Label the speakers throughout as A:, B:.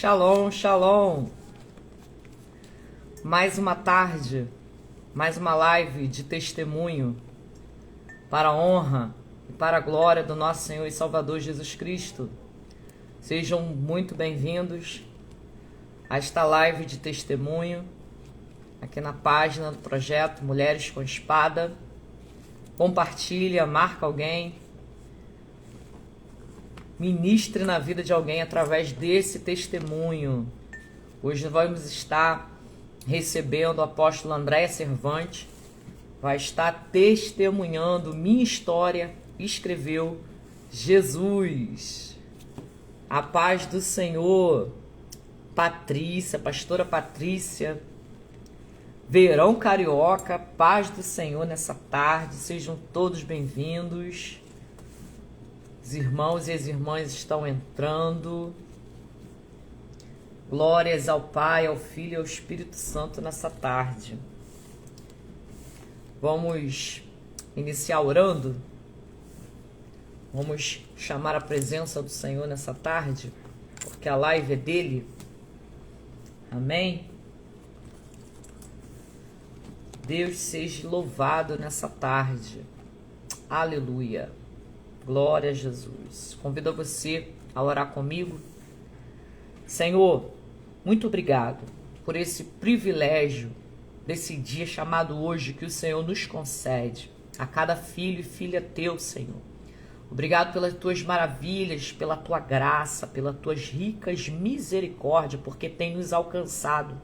A: Shalom, shalom. Mais uma tarde, mais uma live de testemunho para a honra e para a glória do nosso Senhor e Salvador Jesus Cristo. Sejam muito bem-vindos a esta live de testemunho aqui na página do projeto Mulheres com Espada. Compartilha, marca alguém, ministre na vida de alguém através desse testemunho. Hoje vamos estar recebendo o apóstolo Andréa Servante, vai estar testemunhando minha história, escreveu Jesus. A paz do Senhor, Patrícia, pastora Patrícia, Verão Carioca, paz do Senhor nessa tarde, sejam todos bem-vindos. Os irmãos e as irmãs estão entrando. Glórias ao Pai, ao Filho e ao Espírito Santo nessa tarde. Vamos iniciar orando? Vamos chamar a presença do Senhor nessa tarde, porque a live é dele. Amém? Deus seja louvado nessa tarde. Aleluia. Glória a Jesus. Convido você a orar comigo. Senhor, muito obrigado por esse privilégio desse dia chamado hoje que o Senhor nos concede a cada filho e filha teu, Senhor. Obrigado pelas tuas maravilhas, pela tua graça, pelas tuas ricas misericórdias, porque tem nos alcançado.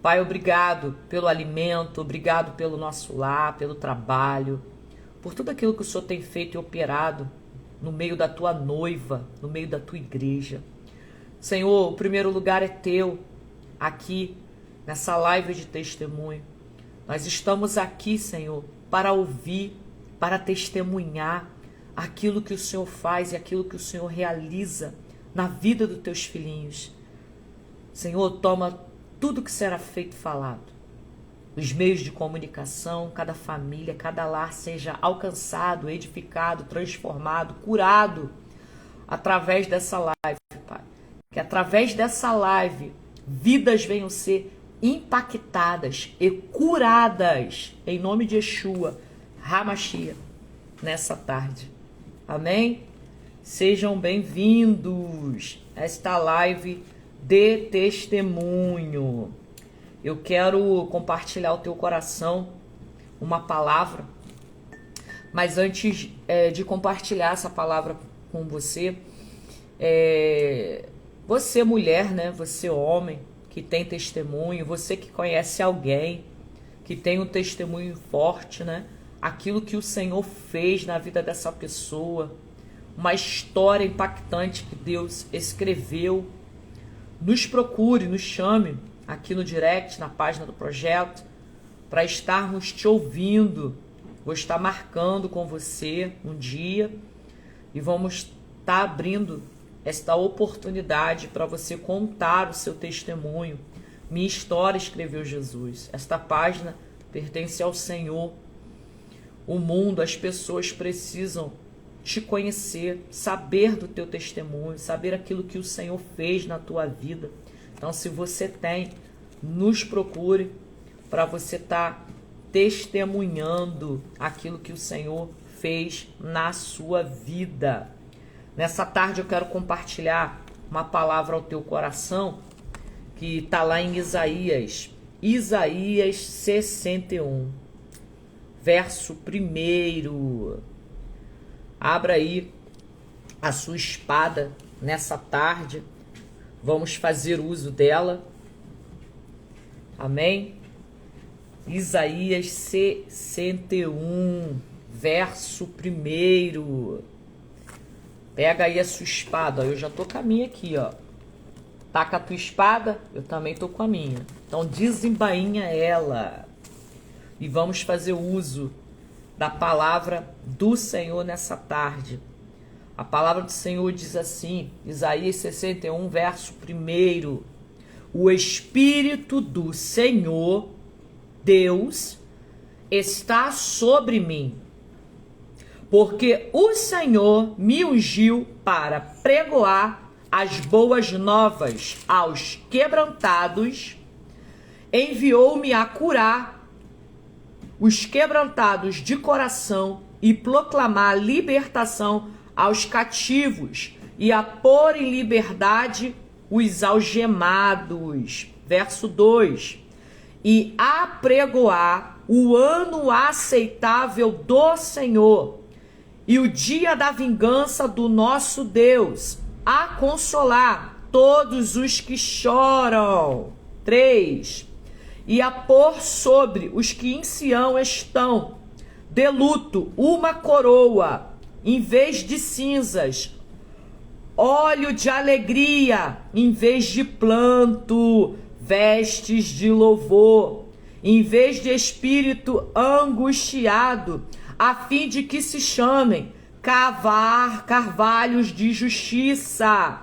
A: Pai, obrigado pelo alimento, obrigado pelo nosso lar, pelo trabalho, por tudo aquilo que o Senhor tem feito e operado no meio da tua noiva, no meio da tua igreja. Senhor, o primeiro lugar é teu, aqui, nessa live de testemunho. Nós estamos aqui, Senhor, para ouvir, para testemunhar aquilo que o Senhor faz e aquilo que o Senhor realiza na vida dos teus filhinhos. Senhor, toma tudo que será feito e falado. Os meios de comunicação, cada família, cada lar seja alcançado, edificado, transformado, curado através dessa live, Pai. Que através dessa live, vidas venham ser impactadas e curadas em nome de Yeshua, HaMashiach, nessa tarde. Amém? Sejam bem-vindos a esta live de testemunho. Eu quero compartilhar ao teu coração uma palavra, mas antes de compartilhar essa palavra com você, você mulher, né? Você homem que tem testemunho, você que conhece alguém que tem um testemunho forte, né? Aquilo que o Senhor fez na vida dessa pessoa, uma história impactante que Deus escreveu. Nos procure, nos chame aqui no direct, na página do projeto, para estarmos te ouvindo. Vou estar marcando com você um dia e vamos estar abrindo esta oportunidade para você contar o seu testemunho. Minha história, escreveu Jesus. Esta página pertence ao Senhor. O mundo, as pessoas precisam te conhecer, saber do teu testemunho, saber aquilo que o Senhor fez na tua vida. Então, se você tem, nos procure para você estar testemunhando aquilo que o Senhor fez na sua vida. Nessa tarde eu quero compartilhar uma palavra ao teu coração que está lá em Isaías 61, verso 1. Abra aí a sua espada nessa tarde. Vamos fazer uso dela. Amém? Isaías 61, verso 1. Pega aí a sua espada. Eu já tô com a minha aqui, ó. Tá com a tua espada? Eu também tô com a minha. Então desembainha ela. E vamos fazer uso da palavra do Senhor nessa tarde. A palavra do Senhor diz assim, Isaías 61, verso 1. O Espírito do Senhor, Deus, está sobre mim, porque o Senhor me ungiu para pregoar as boas novas aos quebrantados, enviou-me a curar os quebrantados de coração e proclamar libertação aos cativos e a pôr em liberdade os algemados. Verso 2. E apregoar o ano aceitável do Senhor e o dia da vingança do nosso Deus, a consolar todos os que choram. 3. E a pôr sobre os que em Sião estão de luto uma coroa, em vez de cinzas, óleo de alegria, em vez de pranto, vestes de louvor, em vez de espírito angustiado, a fim de que se chamem carvalhos de justiça,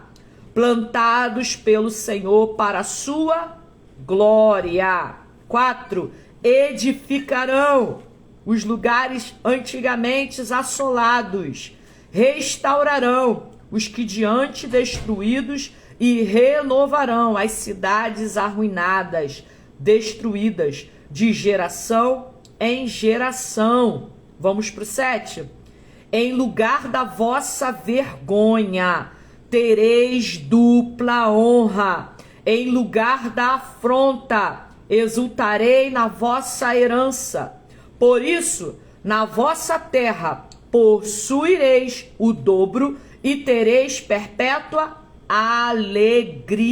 A: plantados pelo Senhor para a sua glória. 4. Edificarão os lugares antigamente assolados, restaurarão os que diante destruídos e renovarão as cidades arruinadas, destruídas de geração em geração. Vamos para o 7. Em lugar da vossa vergonha, tereis dupla honra. Em lugar da afronta, exultarei na vossa herança. Por isso, na vossa terra, possuireis o dobro e tereis perpétua alegria.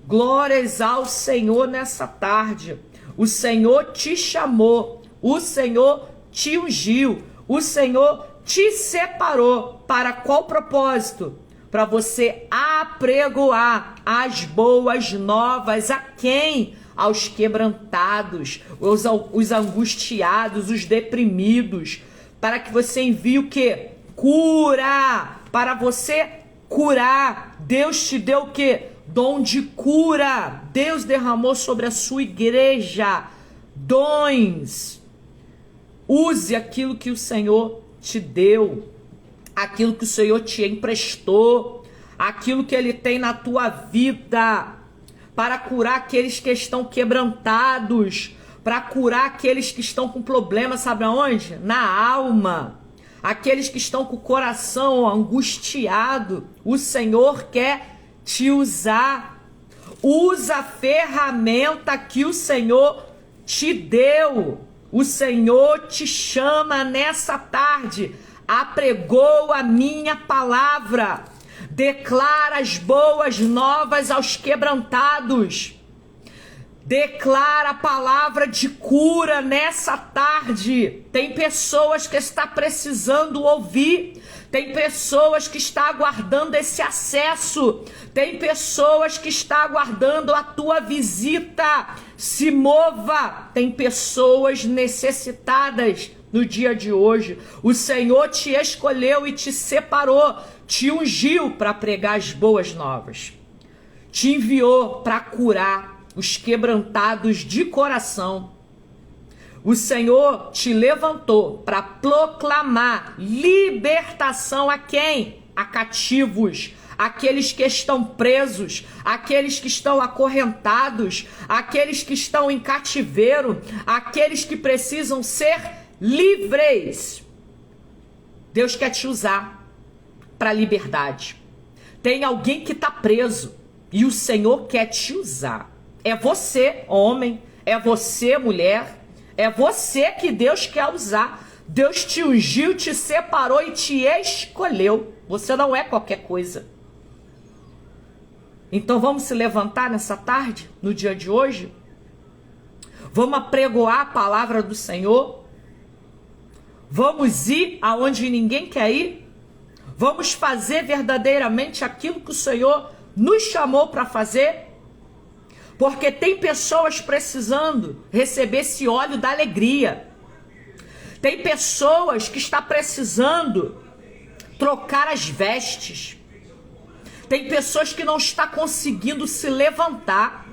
A: Glórias ao Senhor nessa tarde. O Senhor te chamou, o Senhor te ungiu, o Senhor te separou. Para qual propósito? Para você apregoar as boas novas a quem? Aos quebrantados, os angustiados, os deprimidos. Para que você envie o quê? Cura. Para você curar. Deus te deu o quê? Dom de cura. Deus derramou sobre a sua igreja dons. Use aquilo que o Senhor te deu, aquilo que o Senhor te emprestou, aquilo que Ele tem na tua vida, para curar aqueles que estão quebrantados, para curar aqueles que estão com problemas, sabe aonde? Na alma. Aqueles que estão com o coração angustiado, o Senhor quer te usar. Usa a ferramenta que o Senhor te deu. O Senhor te chama nessa tarde. Apregou a minha palavra. Declara as boas novas aos quebrantados. Declara a palavra de cura nessa tarde. Tem pessoas que está precisando ouvir. Tem pessoas que está aguardando esse acesso. Tem pessoas que está aguardando a tua visita. Se mova. Tem pessoas necessitadas no dia de hoje. O Senhor te escolheu e te separou. Te ungiu para pregar as boas novas. Te enviou para curar os quebrantados de coração. O Senhor te levantou para proclamar libertação a quem? A cativos, aqueles que estão presos, aqueles que estão acorrentados, aqueles que estão em cativeiro, aqueles que precisam ser livres. Deus quer te usar para a liberdade. Tem alguém que está preso e o Senhor quer te usar. É você, homem, é você, mulher, é você que Deus quer usar. Deus te ungiu, te separou e te escolheu. Você não é qualquer coisa. Então vamos se levantar nessa tarde, no dia de hoje? Vamos apregoar a palavra do Senhor? Vamos ir aonde ninguém quer ir? Vamos fazer verdadeiramente aquilo que o Senhor nos chamou para fazer? Porque tem pessoas precisando receber esse óleo da alegria. Tem pessoas que estão precisando trocar as vestes. Tem pessoas que não estão conseguindo se levantar.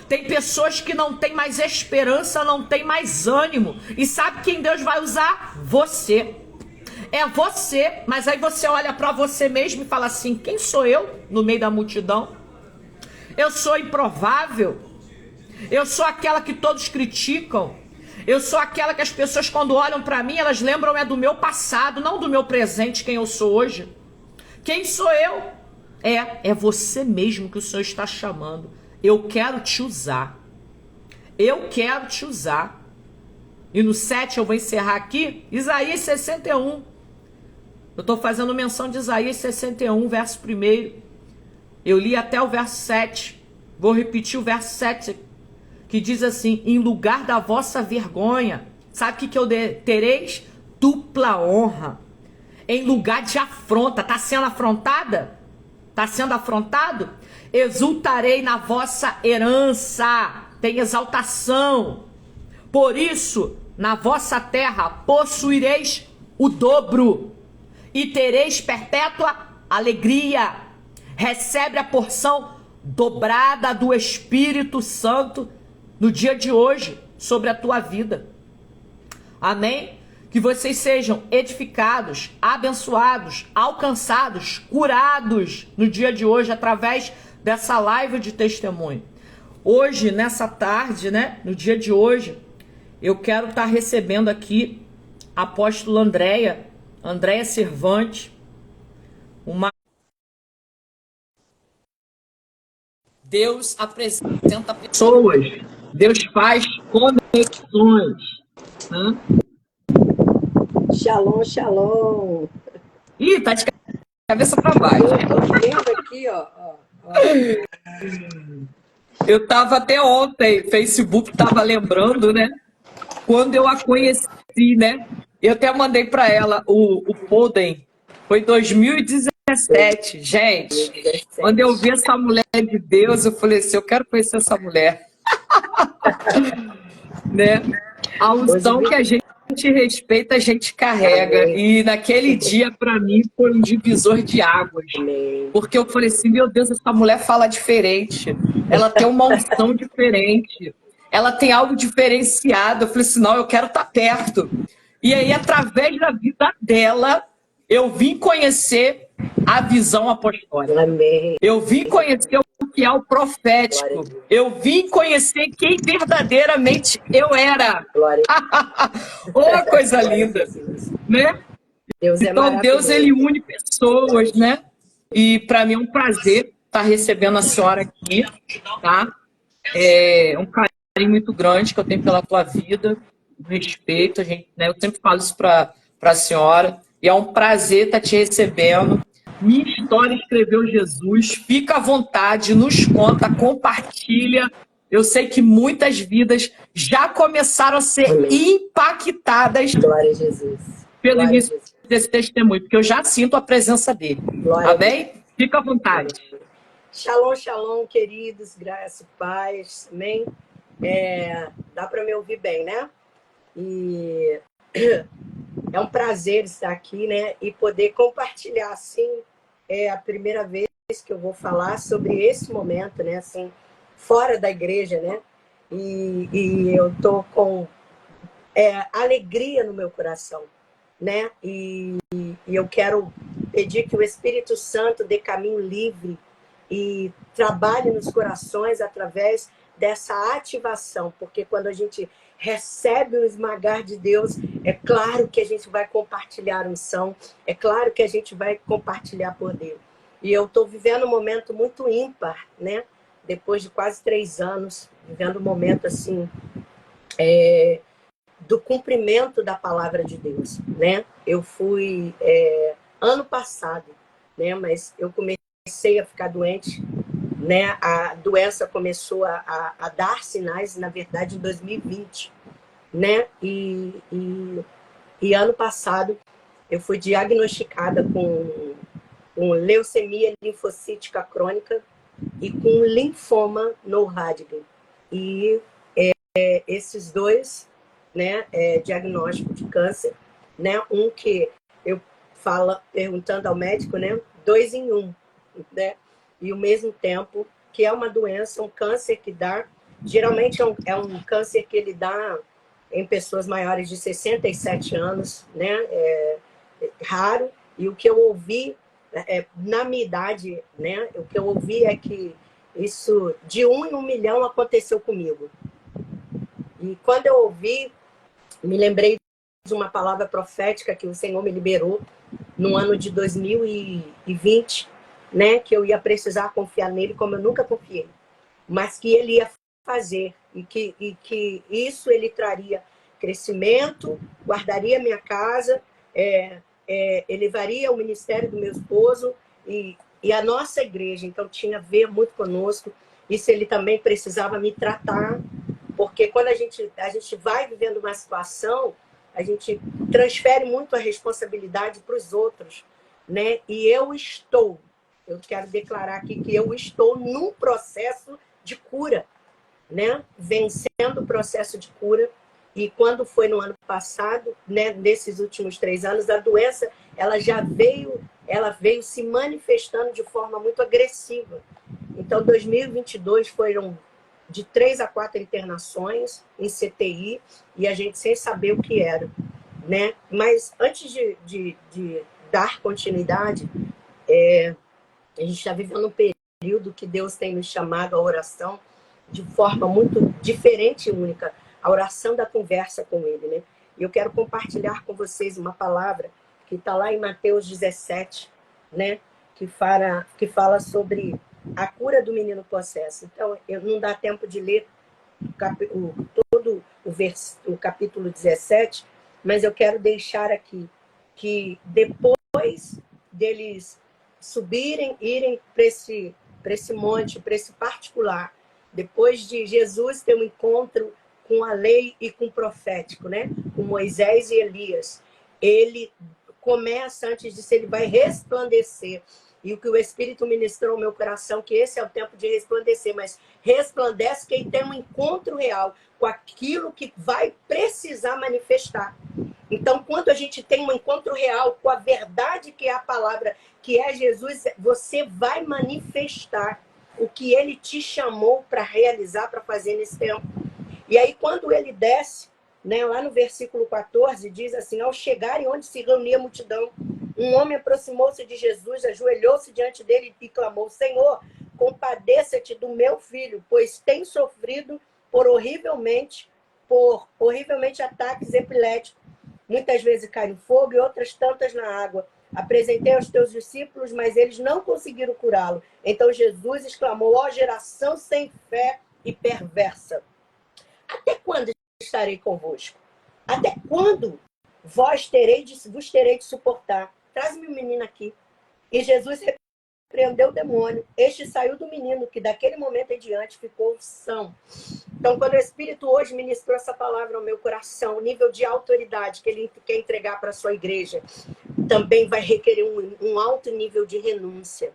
A: Tem pessoas que não têm mais esperança, não têm mais ânimo. E sabe quem Deus vai usar? Você. É você, mas aí você olha para você mesmo e fala assim: quem sou eu no meio da multidão? Eu sou improvável. Eu sou aquela que todos criticam. Eu sou aquela que as pessoas, quando olham para mim, elas lembram é do meu passado, não do meu presente, quem eu sou hoje. Quem sou eu? É você mesmo que o Senhor está chamando. Eu quero te usar. Eu quero te usar. E no 7 eu vou encerrar aqui, Isaías 61. Eu estou fazendo menção de Isaías 61, verso 1. Eu li até o verso 7. Vou repetir o verso 7, que diz assim: em lugar da vossa vergonha, sabe o que eu tereis? Dupla honra. Em lugar de afronta, está sendo afrontada? Está sendo afrontado? Exultarei na vossa herança. Tem exaltação. Por isso, na vossa terra possuireis o dobro e tereis perpétua alegria. Recebe a porção dobrada do Espírito Santo no dia de hoje sobre a tua vida. Amém? Que vocês sejam edificados, abençoados, alcançados, curados no dia de hoje através dessa live de testemunho. Hoje, nessa tarde, né, no dia de hoje, eu quero estar recebendo aqui a apóstola Andréia Servante, uma... Deus apresenta pessoas, Deus faz conexões. Né?
B: Shalom, shalom.
A: Ih, tá de cabeça para baixo.
B: Eu tô vendo aqui, ó.
A: Eu tava até ontem, Facebook tava lembrando, né? Quando eu a conheci, né? Eu até mandei para ela o Podem. Foi 2017, gente. 2017. Quando eu vi essa mulher de Deus, eu falei assim: eu quero conhecer essa mulher. Né? A unção que a gente respeita, a gente carrega. Amém. E naquele dia, para mim, foi um divisor de águas. Amém. Porque eu falei assim: meu Deus, essa mulher fala diferente. Ela tem uma unção diferente. Ela tem algo diferenciado. Eu falei assim: não, eu quero estar perto. E aí, através da vida dela, eu vim conhecer a visão apostólica. Amém. Eu vim conhecer o que é o profético. Eu vim conhecer quem verdadeiramente eu era. Oh, coisa linda, né? Deus então, Deus, ele une pessoas, né? E para mim é um prazer estar recebendo a senhora aqui, tá? É um carinho muito grande que eu tenho pela tua vida, respeito, a gente, né? Eu sempre falo isso para a senhora, e é um prazer estar te recebendo. Minha história escreveu Jesus, fica à vontade, nos conta, compartilha. Eu sei que muitas vidas já começaram a ser impactadas. Glória a Jesus. Pelo início desse testemunho, porque eu já sinto a presença dele. Glória. Amém? Fica à vontade.
B: Shalom, shalom, queridos, graça e paz. Amém? Dá para me ouvir bem, né? E é um prazer estar aqui, né? E poder compartilhar, assim, a primeira vez que eu vou falar sobre esse momento, né? Assim, fora da igreja, né? E eu tô com alegria no meu coração, né? E eu quero pedir que o Espírito Santo dê caminho livre e trabalhe nos corações através dessa ativação, porque quando a gente recebe o esmagar de Deus, é claro que a gente vai compartilhar unção, é claro que a gente vai compartilhar poder. E eu estou vivendo um momento muito ímpar, né? Depois de quase 3 anos, vivendo um momento assim, do cumprimento da palavra de Deus, né? Eu fui ano passado, né? Mas eu comecei a ficar doente, né? A doença começou a dar sinais, na verdade, em 2020, né? E ano passado eu fui diagnosticada com leucemia linfocítica crônica e com linfoma no Hodgkin. E esses dois, né, diagnóstico de câncer, né? Um que eu falo perguntando ao médico, né? 2 em 1, né? E ao mesmo tempo que é uma doença, um câncer que dá, geralmente é um câncer que ele dá em pessoas maiores de 67 anos, né? raro, e o que eu ouvi, na minha idade, né, o que eu ouvi é que isso, de 1 em 1 milhão, aconteceu comigo. E quando eu ouvi, me lembrei de uma palavra profética que o Senhor me liberou no ano de 2020, né, que eu ia precisar confiar nele como eu nunca confiei, mas que ele ia fazer, e que isso ele traria crescimento, guardaria minha casa, elevaria o ministério do meu esposo e a nossa igreja. Então tinha a ver muito conosco. Isso ele também precisava me tratar, porque quando a gente vai vivendo uma situação, a gente transfere muito a responsabilidade para os outros, né? E eu quero declarar aqui que eu estou num processo de cura, né? Vencendo o processo de cura. E quando foi no ano passado, né, nesses últimos 3 anos, a doença ela veio se manifestando de forma muito agressiva. Então, 2022 foram de 3 a 4 internações em CTI, e a gente sem saber o que era, né? Mas antes de dar continuidade, a gente está vivendo um período que Deus tem nos chamado à oração de forma muito diferente e única, a oração da conversa com Ele, né? E eu quero compartilhar com vocês uma palavra que está lá em Mateus 17, né? Que fala sobre a cura do menino possesso. Então, não dá tempo de ler todo o capítulo 17, mas eu quero deixar aqui que depois deles subirem, irem para esse monte, para esse particular, depois de Jesus ter um encontro com a lei e com o profético, né? Com Moisés e Elias, ele começa, antes disso, ele vai resplandecer. E o que o Espírito ministrou ao meu coração, que esse é o tempo de resplandecer, mas resplandece quem tem um encontro real com aquilo que vai precisar manifestar. Então, quando a gente tem um encontro real com a verdade que é a palavra, que é Jesus, você vai manifestar o que ele te chamou para realizar, para fazer nesse tempo. E aí, quando ele desce, né, lá no versículo 14, diz assim: ao chegarem onde se reunia a multidão, um homem aproximou-se de Jesus, ajoelhou-se diante dele e clamou: Senhor, compadeça-te do meu filho, pois tem sofrido por horrivelmente ataques epiléticos. Muitas vezes cai no fogo e outras tantas na água. Apresentei aos teus discípulos, mas eles não conseguiram curá-lo. Então Jesus exclamou: ó geração sem fé e perversa, até quando estarei convosco? Até quando vos terei de suportar? Traz-me o menino aqui. E Jesus repreendeu o demônio. Este saiu do menino, que daquele momento em diante ficou são. Então, quando o Espírito hoje ministrou essa palavra ao meu coração, o nível de autoridade que ele quer entregar para a sua igreja, também vai requerer um alto nível de renúncia.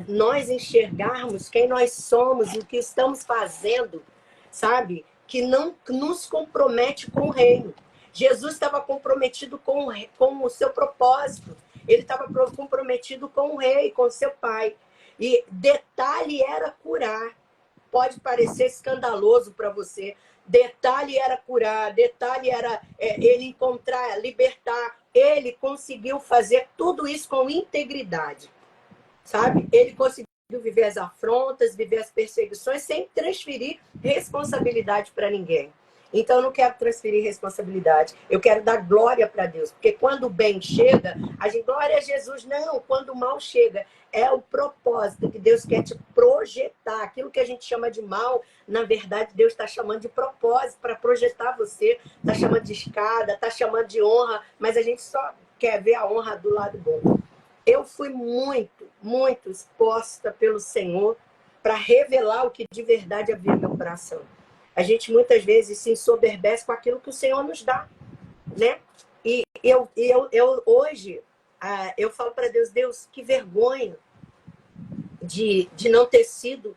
B: Nós enxergarmos quem nós somos e o que estamos fazendo, sabe? Que não nos compromete com o reino. Jesus estava comprometido com o seu propósito. Ele estava comprometido com o rei, com o seu pai. E detalhe era curar. Pode parecer escandaloso para você. Detalhe era curar, detalhe era ele encontrar, libertar. Ele conseguiu fazer tudo isso com integridade, sabe? Ele conseguiu viver as afrontas, viver as perseguições sem transferir responsabilidade para ninguém. Então, eu não quero transferir responsabilidade. Eu quero dar glória para Deus. Porque quando o bem chega, a gente, glória a Jesus. Não, quando o mal chega, é o propósito que Deus quer te projetar. Aquilo que a gente chama de mal, na verdade, Deus está chamando de propósito para projetar você. Está chamando de escada, está chamando de honra, mas a gente só quer ver a honra do lado bom. Eu fui muito, muito exposta pelo Senhor para revelar o que de verdade havia no meu coração. A gente muitas vezes se ensoberbece com aquilo que o Senhor nos dá, né? E eu hoje, eu falo para Deus: Deus, que vergonha de não ter sido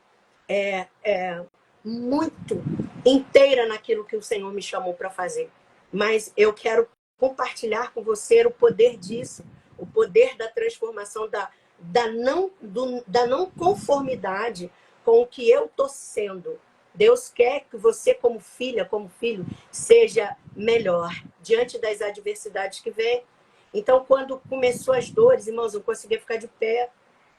B: muito inteira naquilo que o Senhor me chamou para fazer. Mas eu quero compartilhar com você o poder disso, o poder da transformação, da não conformidade com o que eu estou sendo. Deus quer que você, como filha, como filho, seja melhor diante das adversidades que vêm. Então, quando começou as dores, irmãos, eu não conseguia ficar de pé,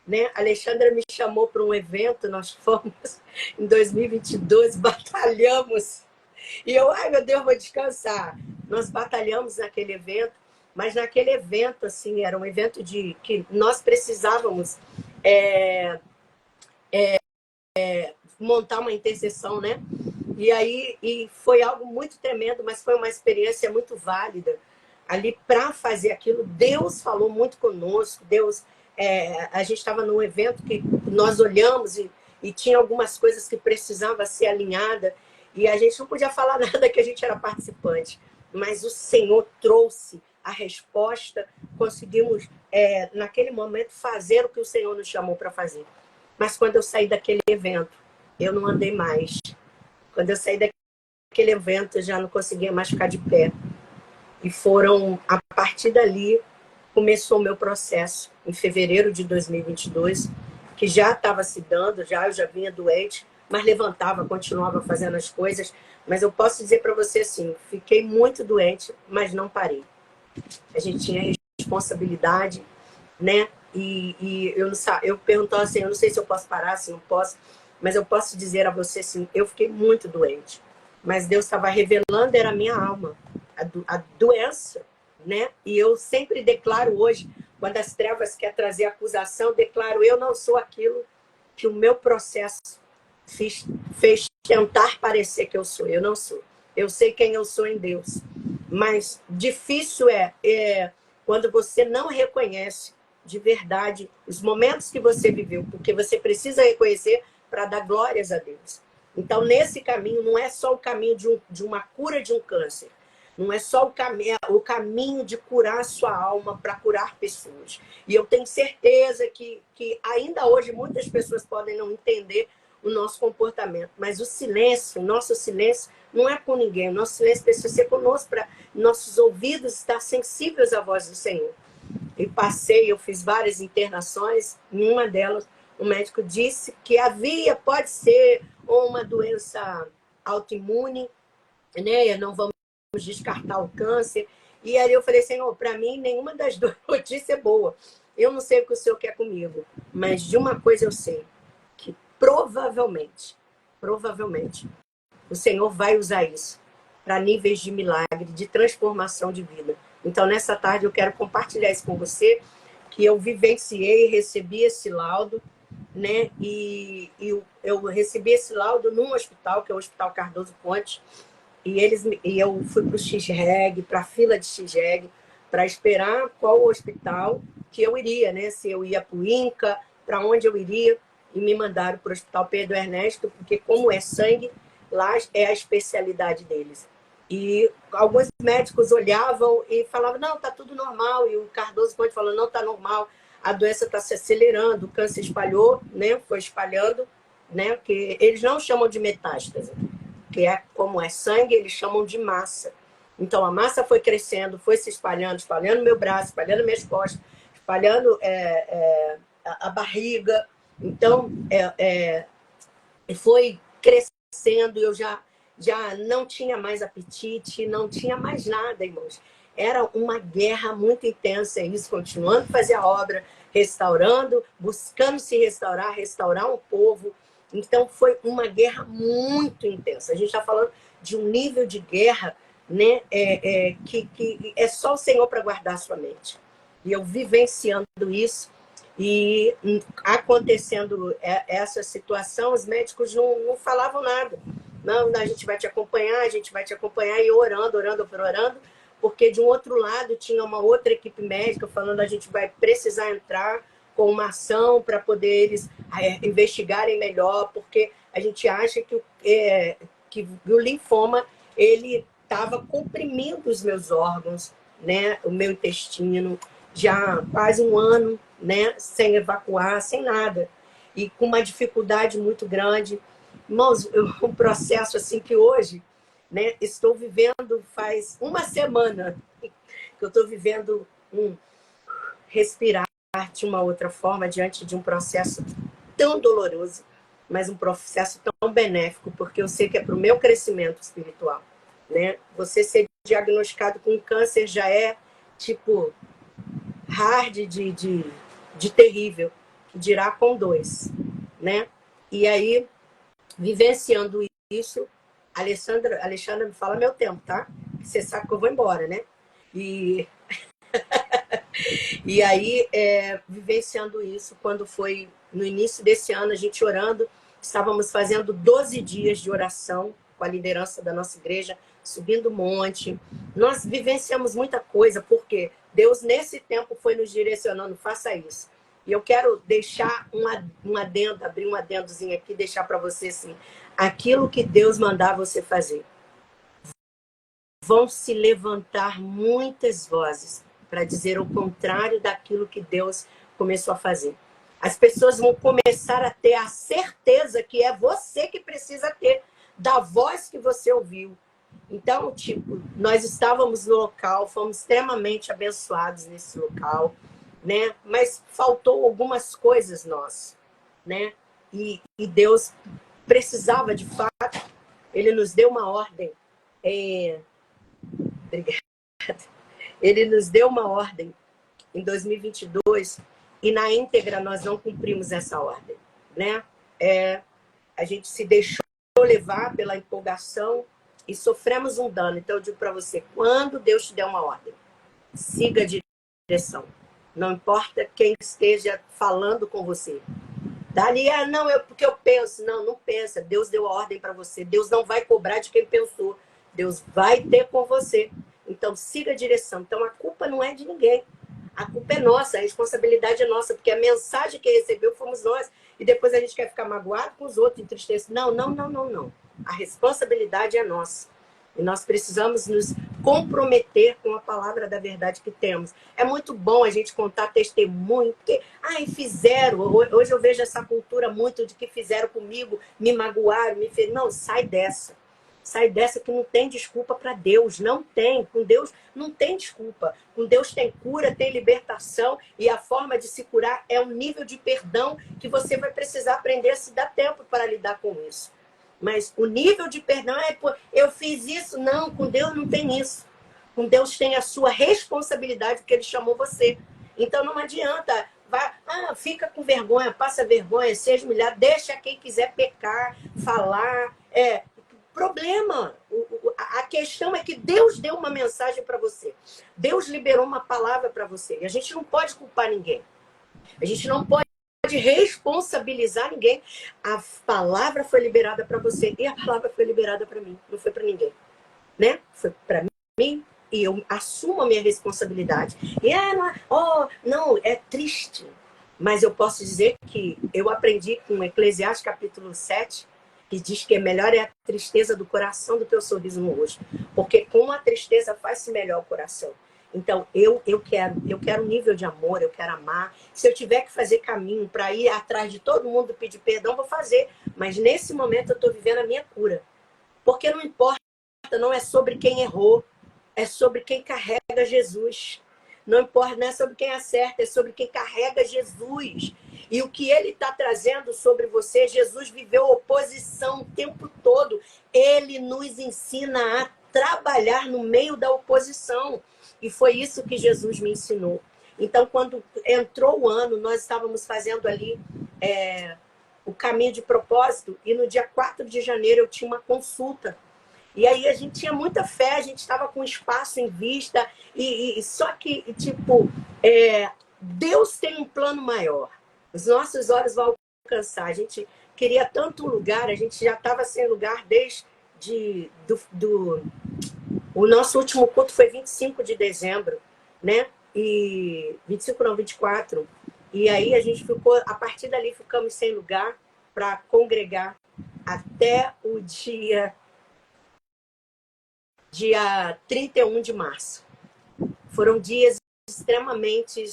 B: né? A Alexandra me chamou para um evento, nós fomos em 2022, batalhamos. E eu, ai meu Deus, vou descansar. Nós batalhamos naquele evento, mas naquele evento, assim, era um evento de que nós precisávamos montar uma intercessão, né? E foi algo muito tremendo, mas foi uma experiência muito válida. Ali para fazer aquilo, Deus falou muito conosco. Deus, a gente estava num evento que nós olhamos e tinha algumas coisas que precisavam ser alinhadas e a gente não podia falar nada que a gente era participante. Mas o Senhor trouxe a resposta, conseguimos naquele momento fazer o que o Senhor nos chamou para fazer. Mas quando eu saí daquele evento, eu não andei mais. Quando eu saí daquele evento, eu já não conseguia mais ficar de pé. E a partir dali, começou o meu processo, em fevereiro de 2022, que já estava se dando, eu já vinha doente, mas levantava, continuava fazendo as coisas. Mas eu posso dizer para você assim, fiquei muito doente, mas não parei. A gente tinha responsabilidade, né? E eu perguntava assim, eu não sei se eu posso parar, se não posso, mas eu posso dizer a você assim, eu fiquei muito doente. Mas Deus estava revelando, era a minha alma, a doença, né? E eu sempre declaro hoje, quando as trevas querem trazer acusação, declaro, eu não sou aquilo que o meu processo fez tentar parecer que eu sou. Eu não sou. Eu sei quem eu sou em Deus. Mas difícil quando você não reconhece de verdade os momentos que você viveu, porque você precisa reconhecer para dar glórias a Deus. Então, nesse caminho, não é só o caminho de uma cura de um câncer, não é só o caminho de curar a sua alma para curar pessoas. E eu tenho certeza que ainda hoje muitas pessoas podem não entender o nosso comportamento, mas o nosso silêncio não é com ninguém, o nosso silêncio precisa ser conosco para nossos ouvidos estar sensíveis à voz do Senhor. E eu fiz várias internações, em uma delas o médico disse que pode ser uma doença autoimune, né? Não vamos descartar o câncer. E aí eu falei, Senhor, para mim nenhuma das duas notícias é boa. Eu não sei o que o Senhor quer comigo, mas de uma coisa eu sei, que provavelmente, o Senhor vai usar isso para níveis de milagre, de transformação de vida. Então, nessa tarde, eu quero compartilhar isso com você, que eu vivenciei, recebi esse laudo, né? E eu recebi esse laudo num hospital, que é o Hospital Cardoso Ponte, e eu fui para o X-Reg, para a fila de X-Reg, para esperar qual hospital que eu iria, né? Se eu ia para o INCA, para onde eu iria, e me mandaram para o Hospital Pedro Ernesto, porque como é sangue, lá é a especialidade deles. E alguns médicos olhavam e falavam, não, tá tudo normal. E o Cardoso Ponte falou, não, tá normal. A doença está se acelerando, o câncer espalhou, né? Foi espalhando, né? Que eles não chamam de metástase, que como é sangue, eles chamam de massa. Então a massa foi crescendo, foi se espalhando meu braço, espalhando minhas costas, espalhando a barriga. Então foi crescendo, eu já não tinha mais apetite, não tinha mais nada, irmãos. Era uma guerra muito intensa, isso, continuando a fazer a obra, restaurando, buscando se restaurar um povo. Então, foi uma guerra muito intensa. A gente está falando de um nível de guerra, né, que é só o Senhor para guardar a sua mente. E eu vivenciando isso, e acontecendo essa situação, os médicos não falavam nada. Não, a gente vai te acompanhar, e orando, porque de um outro lado tinha uma outra equipe médica falando a gente vai precisar entrar com uma ação para poder eles investigarem melhor, porque a gente acha que o linfoma ele estava comprimindo os meus órgãos, né, o meu intestino, já quase um ano, né, sem evacuar, sem nada, e com uma dificuldade muito grande. Irmãos, um processo assim que hoje, né, estou vivendo faz uma semana que eu estou vivendo respirar de uma outra forma diante de um processo tão doloroso, mas um processo tão benéfico, porque eu sei que é para o meu crescimento espiritual, né? Você ser diagnosticado com câncer já é tipo hard de terrível, que dirá com 2, né? E aí, vivenciando isso, Alexandra me fala meu tempo, tá? Você sabe que eu vou embora, né? E, e aí, vivenciando isso, quando foi no início desse ano, a gente orando, estávamos fazendo 12 dias de oração com a liderança da nossa igreja, subindo o monte. Nós vivenciamos muita coisa, porque Deus, nesse tempo, foi nos direcionando, faça isso. E eu quero deixar um adendo, abrir um adendozinho aqui, deixar para você assim, aquilo que Deus mandar você fazer. Vão se levantar muitas vozes para dizer o contrário daquilo que Deus começou a fazer. As pessoas vão começar a ter a certeza que é você que precisa ter da voz que você ouviu. Então, tipo, nós estávamos no local, fomos extremamente abençoados nesse local, né? Mas faltou algumas coisas nós, né? E Deus precisava, de fato, ele nos deu uma ordem. Obrigada. Ele nos deu uma ordem em 2022 e na íntegra nós não cumprimos essa ordem, né? A gente se deixou levar pela empolgação e sofremos um dano. Então eu digo para você, quando Deus te der uma ordem, siga a direção. Não importa quem esteja falando com você. Dali, não, porque eu penso. Não, não pensa. Deus deu a ordem para você. Deus não vai cobrar de quem pensou. Deus vai ter com você. Então, siga a direção. Então, a culpa não é de ninguém. A culpa é nossa, a responsabilidade é nossa, porque a mensagem que recebeu fomos nós. E depois a gente quer ficar magoado com os outros, entristecido. Não, não, não, não, não. A responsabilidade é nossa. E nós precisamos nos comprometer com a palavra da verdade que temos. É muito bom a gente contar testemunho, porque, fizeram. Hoje eu vejo essa cultura muito de que fizeram comigo, me magoaram, me fez. Não, sai dessa. Sai dessa que não tem desculpa para Deus. Não tem. Com Deus não tem desculpa. Com Deus tem cura, tem libertação. E a forma de se curar é um nível de perdão que você vai precisar aprender a se dar tempo para lidar com isso. Mas o nível de perdão é, eu fiz isso. Não, com Deus não tem isso. Com Deus tem a sua responsabilidade, porque Ele chamou você. Então não adianta, fica com vergonha, passa vergonha, seja humilhado, deixa quem quiser pecar, falar. Problema. A questão é que Deus deu uma mensagem para você. Deus liberou uma palavra para você. E a gente não pode culpar ninguém. A gente não pode responsabilizar ninguém. A palavra foi liberada para você e a palavra foi liberada para mim. Não foi para ninguém, né? Foi para mim e eu assumo a minha responsabilidade. E não, é triste. Mas eu posso dizer que eu aprendi com Eclesiastes capítulo 7, que diz que melhor é a tristeza do coração do que o sorriso no rosto. Porque com a tristeza faz-se melhor o coração. Então, eu quero um nível de amor, eu quero amar. Se eu tiver que fazer caminho para ir atrás de todo mundo pedir perdão, vou fazer. Mas nesse momento eu estou vivendo a minha cura. Porque não importa, não é sobre quem errou, é sobre quem carrega Jesus. Não importa, não é sobre quem acerta, é sobre quem carrega Jesus. E o que ele está trazendo sobre você, Jesus viveu oposição o tempo todo. Ele nos ensina a trabalhar no meio da oposição. E foi isso que Jesus me ensinou. Então, quando entrou o ano, nós estávamos fazendo ali o caminho de propósito. E no dia 4 de janeiro eu tinha uma consulta. E aí a gente tinha muita fé, a gente estava com espaço em vista. Só que, Deus tem um plano maior. Os nossos olhos vão alcançar. A gente queria tanto lugar, a gente já estava sem lugar desde o nosso último culto foi 25 de dezembro, né? E 25 não, 24. E aí a gente ficou, a partir dali ficamos sem lugar para congregar até o dia 31 de março. Foram dias extremamente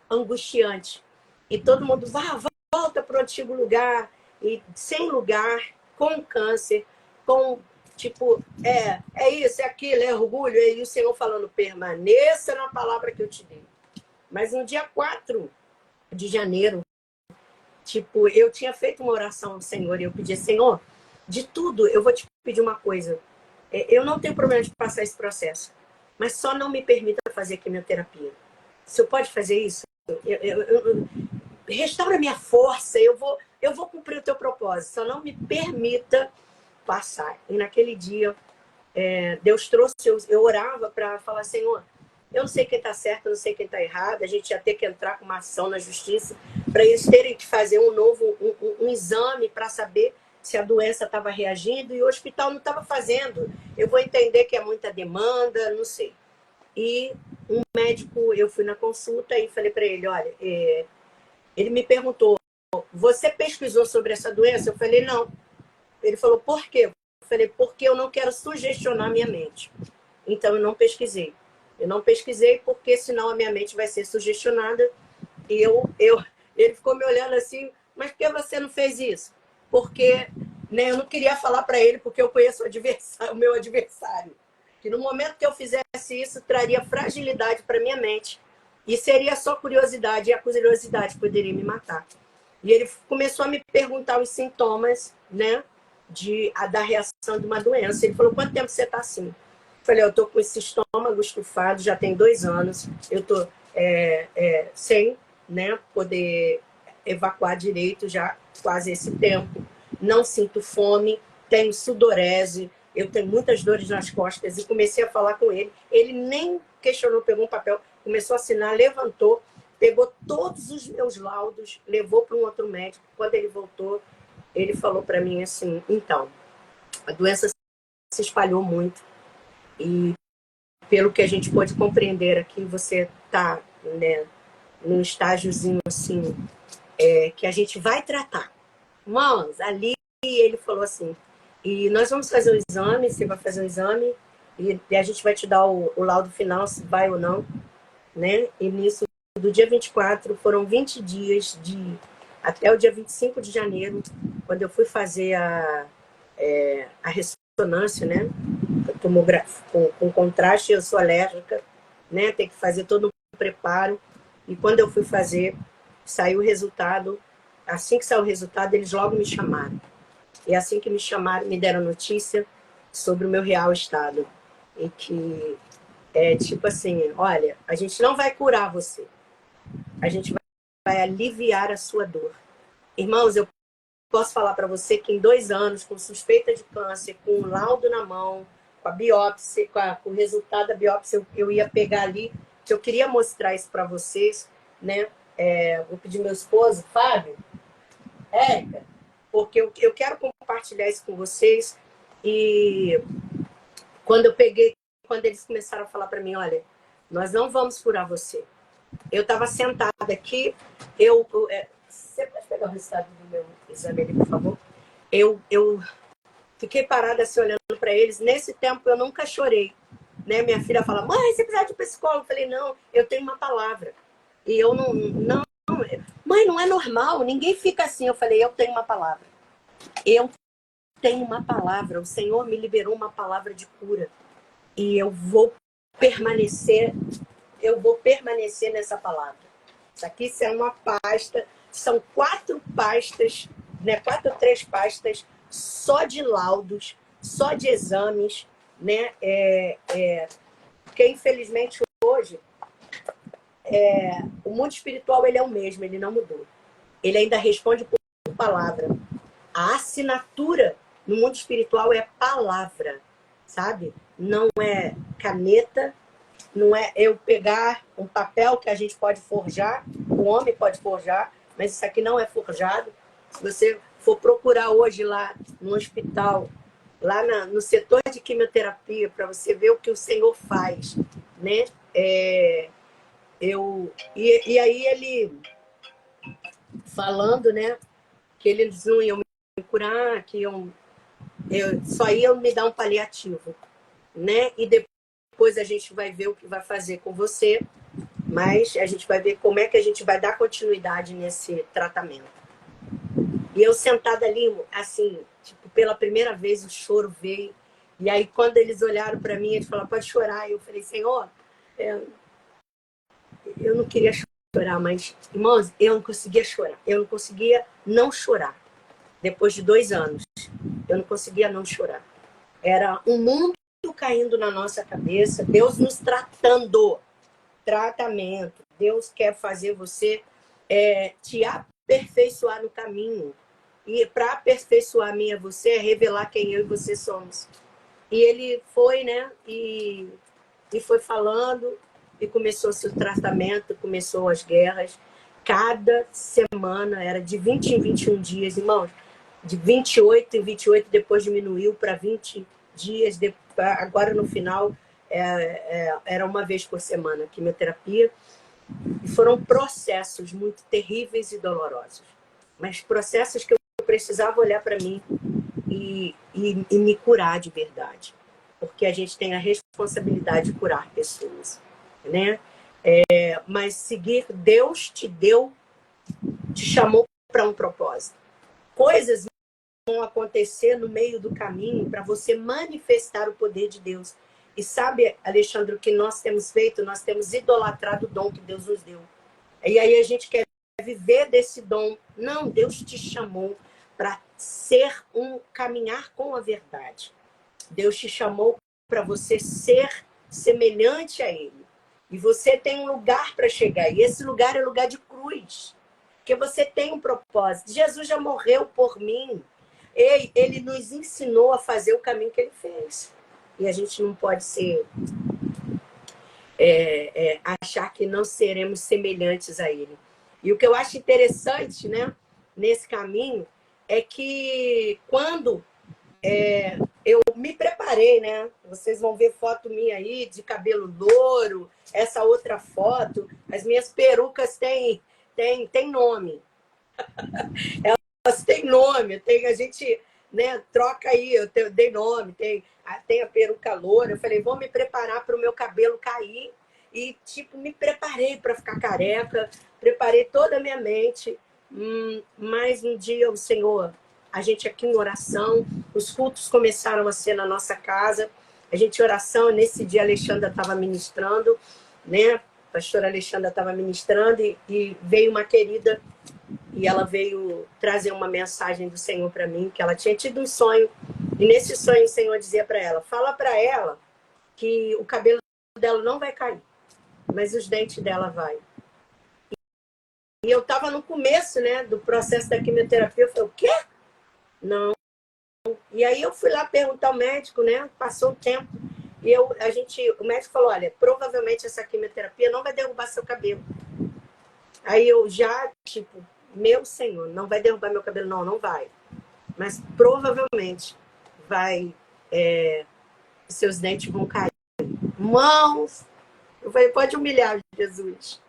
B: angustiantes. E todo mundo volta para o antigo lugar, e sem lugar, com câncer, com isso, é aquilo, é orgulho, e o Senhor falando, permaneça na palavra que eu te dei. Mas no dia 4 de janeiro, eu tinha feito uma oração ao Senhor, e eu pedi, Senhor, de tudo, eu vou te pedir uma coisa. Eu não tenho problema de passar esse processo, mas só não me permita fazer quimioterapia. o senhor pode fazer isso? Restaura minha força, eu vou cumprir o teu propósito, só não me permita passar. E naquele dia, Deus trouxe, eu orava para falar, Senhor, eu não sei quem está certo, eu não sei quem está errado, a gente ia ter que entrar com uma ação na justiça para eles terem que fazer um exame para saber se a doença estava reagindo e o hospital não estava fazendo. Eu vou entender que é muita demanda, não sei. E um médico, eu fui na consulta e falei para ele, olha, ele me perguntou, você pesquisou sobre essa doença? Eu falei, não. Ele falou, por quê? Eu falei, porque eu não quero sugestionar minha mente. Então, eu não pesquisei. Eu não pesquisei porque senão a minha mente vai ser sugestionada. E ele ficou me olhando assim, mas por que você não fez isso? Porque né, eu não queria falar para ele porque eu conheço o meu adversário. Que no momento que eu fizesse isso, traria fragilidade para minha mente. E seria só curiosidade, e a curiosidade poderia me matar. E ele começou a me perguntar os sintomas, né, da reação de uma doença. Ele falou, quanto tempo você está assim? Eu falei, eu estou com esse estômago estufado, já tem 2 anos, eu estou sem né, poder evacuar direito já quase esse tempo. Não sinto fome, tenho sudorese, eu tenho muitas dores nas costas. E comecei a falar com ele. Ele nem questionou, pegou um papel, começou a assinar, levantou, pegou todos os meus laudos, levou para um outro médico. Quando ele voltou, ele falou para mim assim, então, a doença se espalhou muito e pelo que a gente pode compreender aqui, você está né, num estágiozinho assim, que a gente vai tratar. Irmãos, ali ele falou assim, e nós vamos fazer o exame, você vai fazer o exame, e a gente vai te dar o laudo final, se vai ou não, né? E nisso, do dia 24, foram 20 dias até o dia 25 de janeiro, quando eu fui fazer a ressonância, né? Tomografia, com contraste, eu sou alérgica, né? Tem que fazer todo um preparo. E quando eu fui fazer, saiu o resultado. Assim que saiu o resultado, eles logo me chamaram. E assim que me chamaram, me deram notícia sobre o meu real estado. E que tipo assim, olha, a gente não vai curar você. A gente vai aliviar a sua dor. Irmãos, eu posso falar para você que em 2 anos, com suspeita de câncer, com o laudo na mão, com a biópsia, com o resultado da biópsia, eu ia pegar ali, que eu queria mostrar isso para vocês, né? Vou pedir meu esposo, Fábio, Érica, porque eu quero compartilhar isso com vocês. E quando eles começaram a falar para mim, olha, nós não vamos curar você. Eu estava sentada aqui, você pode pegar o resultado do meu exame ali, por favor? Eu fiquei parada assim, olhando para eles. Nesse tempo, eu nunca chorei. Né? Minha filha fala, mãe, você precisa de psicólogo? Eu falei, não, eu tenho uma palavra. E eu não, mãe, não é normal, ninguém fica assim. Eu falei, eu tenho uma palavra. Eu tenho uma palavra, o Senhor me liberou uma palavra de cura. E eu vou permanecer nessa palavra. Isso aqui é uma pasta, são 4 pastas, né? 3 pastas só de laudos, só de exames, né? Porque infelizmente hoje o mundo espiritual ele é o mesmo, ele não mudou. Ele ainda responde por palavra. A assinatura no mundo espiritual é palavra, sabe? Não é caneta, não é eu pegar um papel que a gente pode forjar, o homem pode forjar, mas isso aqui não é forjado. Se você for procurar hoje lá no hospital, lá no setor de quimioterapia, para você ver o que o Senhor faz, né? E aí ele falando, né, que eles não iam me curar, que só iam me dar um paliativo, né? E depois a gente vai ver o que vai fazer com você, mas a gente vai ver como é que a gente vai dar continuidade nesse tratamento. E eu sentada ali, assim, tipo, pela primeira vez o choro veio. E aí quando eles olharam para mim, eles falaram, pode chorar. E eu falei, Senhor, eu não queria chorar, mas, irmãos, eu não conseguia chorar. Eu não conseguia não chorar. Depois de 2 anos, eu não conseguia não chorar. Era um mundo caindo na nossa cabeça, Deus nos tratando. Tratamento, Deus quer fazer você te aperfeiçoar no caminho. E para aperfeiçoar a mim e você é revelar quem eu e você somos. E ele foi, né? E foi falando, e começou o seu tratamento, começou as guerras. Cada semana era de 20 em 21 dias, irmãos. De 28 em 28, depois diminuiu para 20 dias. Agora, no final, era uma vez por semana quimioterapia. E foram processos muito terríveis e dolorosos. Mas processos que eu precisava olhar para mim e me curar de verdade. Porque a gente tem a responsabilidade de curar pessoas, né? Mas seguir, Deus te deu, te chamou para um propósito. Coisas vão acontecer no meio do caminho para você manifestar o poder de Deus. E sabe, Alexandre, o que nós temos feito? Nós temos idolatrado o dom que Deus nos deu. E aí a gente quer viver desse dom. Não, Deus te chamou para ser caminhar com a verdade. Deus te chamou para você ser semelhante a Ele. E você tem um lugar para chegar. E esse lugar é lugar de cruz. Porque você tem um propósito. Jesus já morreu por mim. Ele nos ensinou a fazer o caminho que Ele fez. E a gente não pode ser... achar que não seremos semelhantes a Ele. E o que eu acho interessante, né, nesse caminho é que quando eu me preparei, né? Vocês vão ver foto minha aí de cabelo louro, essa outra foto, as minhas perucas têm nome. Elas têm nome, a gente, né, troca aí, eu dei nome, tem a peruca loura. Eu falei, vou me preparar para o meu cabelo cair. E, tipo, me preparei para ficar careca, preparei toda a minha mente. Mais um dia, o Senhor, a gente aqui em oração, os cultos começaram a ser na nossa casa. A gente em oração, nesse dia a Alexandra estava ministrando, né? A pastora Alexandra estava ministrando e veio uma querida e ela veio trazer uma mensagem do Senhor para mim, que ela tinha tido um sonho. E nesse sonho o Senhor dizia para ela, fala para ela que o cabelo dela não vai cair, mas os dentes dela vai. E eu estava no começo, né, do processo da quimioterapia. Eu falei, o quê? Não. E aí eu fui lá perguntar ao médico, né? Passou um tempo. E o médico falou, olha, provavelmente essa quimioterapia não vai derrubar seu cabelo. Aí eu já, tipo, meu Senhor, não vai derrubar meu cabelo? Não, não vai. Mas provavelmente vai, seus dentes vão cair. Mãos! Eu falei, pode humilhar, Jesus.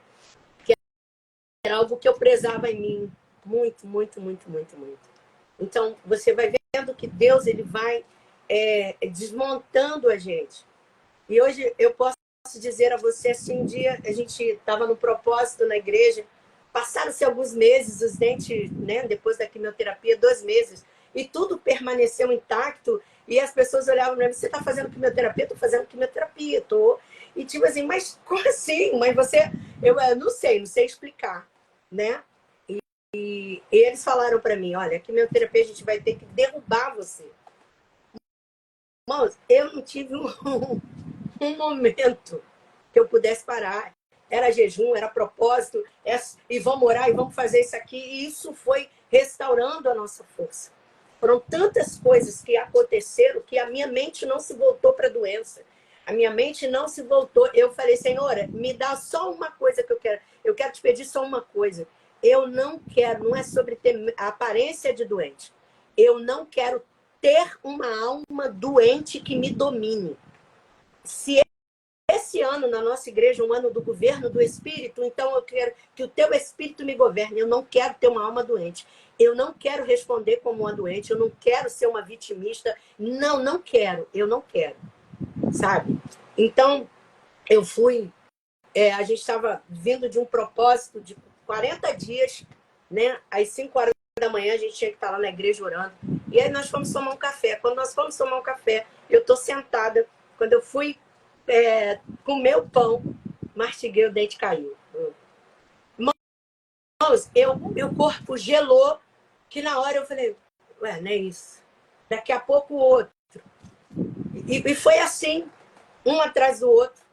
B: Era algo que eu prezava em mim. Muito, muito, muito, muito, muito. Então, você vai vendo que Deus ele vai desmontando a gente. E hoje eu posso dizer a você, assim, um dia a gente estava no propósito na igreja, passaram-se alguns meses, os dentes, né, depois da quimioterapia, 2 meses, e tudo permaneceu intacto, e as pessoas olhavam para mim, você está fazendo quimioterapia? Estou fazendo quimioterapia, estou. E tipo assim, mas como assim? Mas você... Eu não sei explicar, né? E eles falaram para mim, olha, a quimioterapia a gente vai ter que derrubar você. Irmãos, eu não tive um momento que eu pudesse parar. Era jejum, era propósito, e vamos orar, e vamos fazer isso aqui. E isso foi restaurando a nossa força. Foram tantas coisas que aconteceram que a minha mente não se voltou para a doença. A minha mente não se voltou. Eu falei, Senhora, me dá só uma coisa que eu quero. Eu quero te pedir só uma coisa. Eu não quero, não é sobre ter a aparência de doente. Eu não quero ter uma alma doente que me domine. Se esse ano na nossa igreja é um ano do governo do Espírito, então eu quero que o teu Espírito me governe. Eu não quero ter uma alma doente. Eu não quero responder como uma doente. Eu não quero ser uma vitimista. Não quero. Eu não quero. Sabe? Então, eu fui... a gente estava vindo de um propósito de 40 dias, né? Às 5 horas da manhã a gente tinha que estar lá na igreja orando. E aí nós fomos tomar um café. Quando nós fomos tomar um café, eu estou sentada. Quando eu fui comer o pão, mastiguei, o dente caiu. Irmãos, meu corpo gelou, que na hora eu falei, ué, não é isso. Daqui a pouco o outro. E foi assim, um atrás do outro.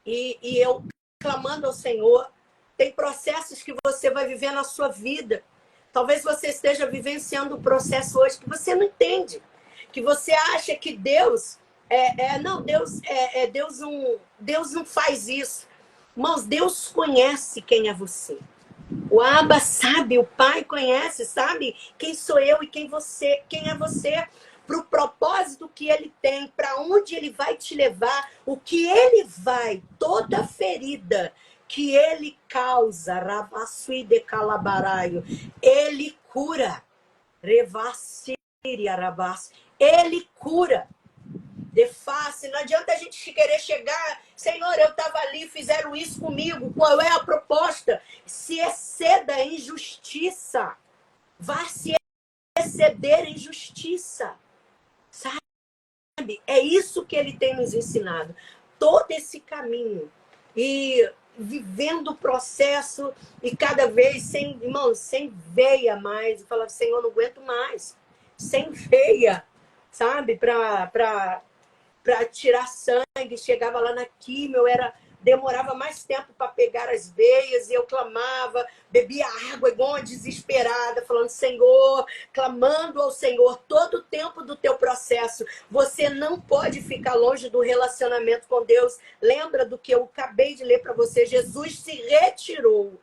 B: E eu clamando ao Senhor, Tem processos que você vai viver na sua vida. Talvez você esteja vivenciando um processo hoje que você não entende. Que você acha que Deus... Deus não faz isso. Irmãos, Deus conhece quem é você. O Abba sabe, o Pai conhece, sabe quem sou eu e quem é você. Para o propósito que Ele tem, para onde Ele vai te levar, o que Ele vai, toda ferida que Ele causa, Rabassui de Calabaraio, Ele cura. Revassiria Rabas, Ele cura. De face, não adianta a gente querer chegar, Senhor, eu estava ali, fizeram isso comigo, qual é a proposta? Se exceda em justiça, vá se exceder em justiça, sabe? É isso que ele tem nos ensinado, todo esse caminho, e vivendo o processo, e cada vez, sem veia mais, eu falava, Senhor, não aguento mais, sem veia, sabe, para tirar sangue, chegava lá na químio, demorava mais tempo para pegar as veias, e eu clamava, bebia água igual uma desesperada, falando, Senhor, clamando ao Senhor todo o tempo do teu processo. Você não pode ficar longe do relacionamento com Deus. Lembra do que eu acabei de ler para você? Jesus se retirou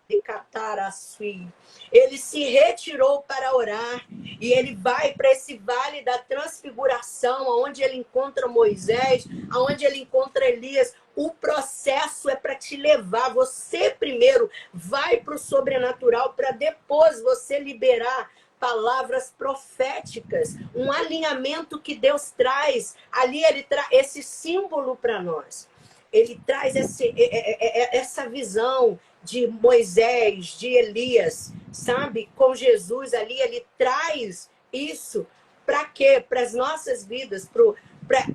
B: de Cataraçui. Ele se retirou para orar e ele vai para esse vale da transfiguração, onde ele encontra Moisés, onde ele encontra Elias. O processo é para te levar. Você primeiro vai para o sobrenatural para depois você liberar palavras proféticas, um alinhamento que Deus traz. Ali ele traz esse símbolo para nós. Ele traz essa visão de Moisés, de Elias, sabe? Com Jesus ali, ele traz isso para quê? Para as nossas vidas,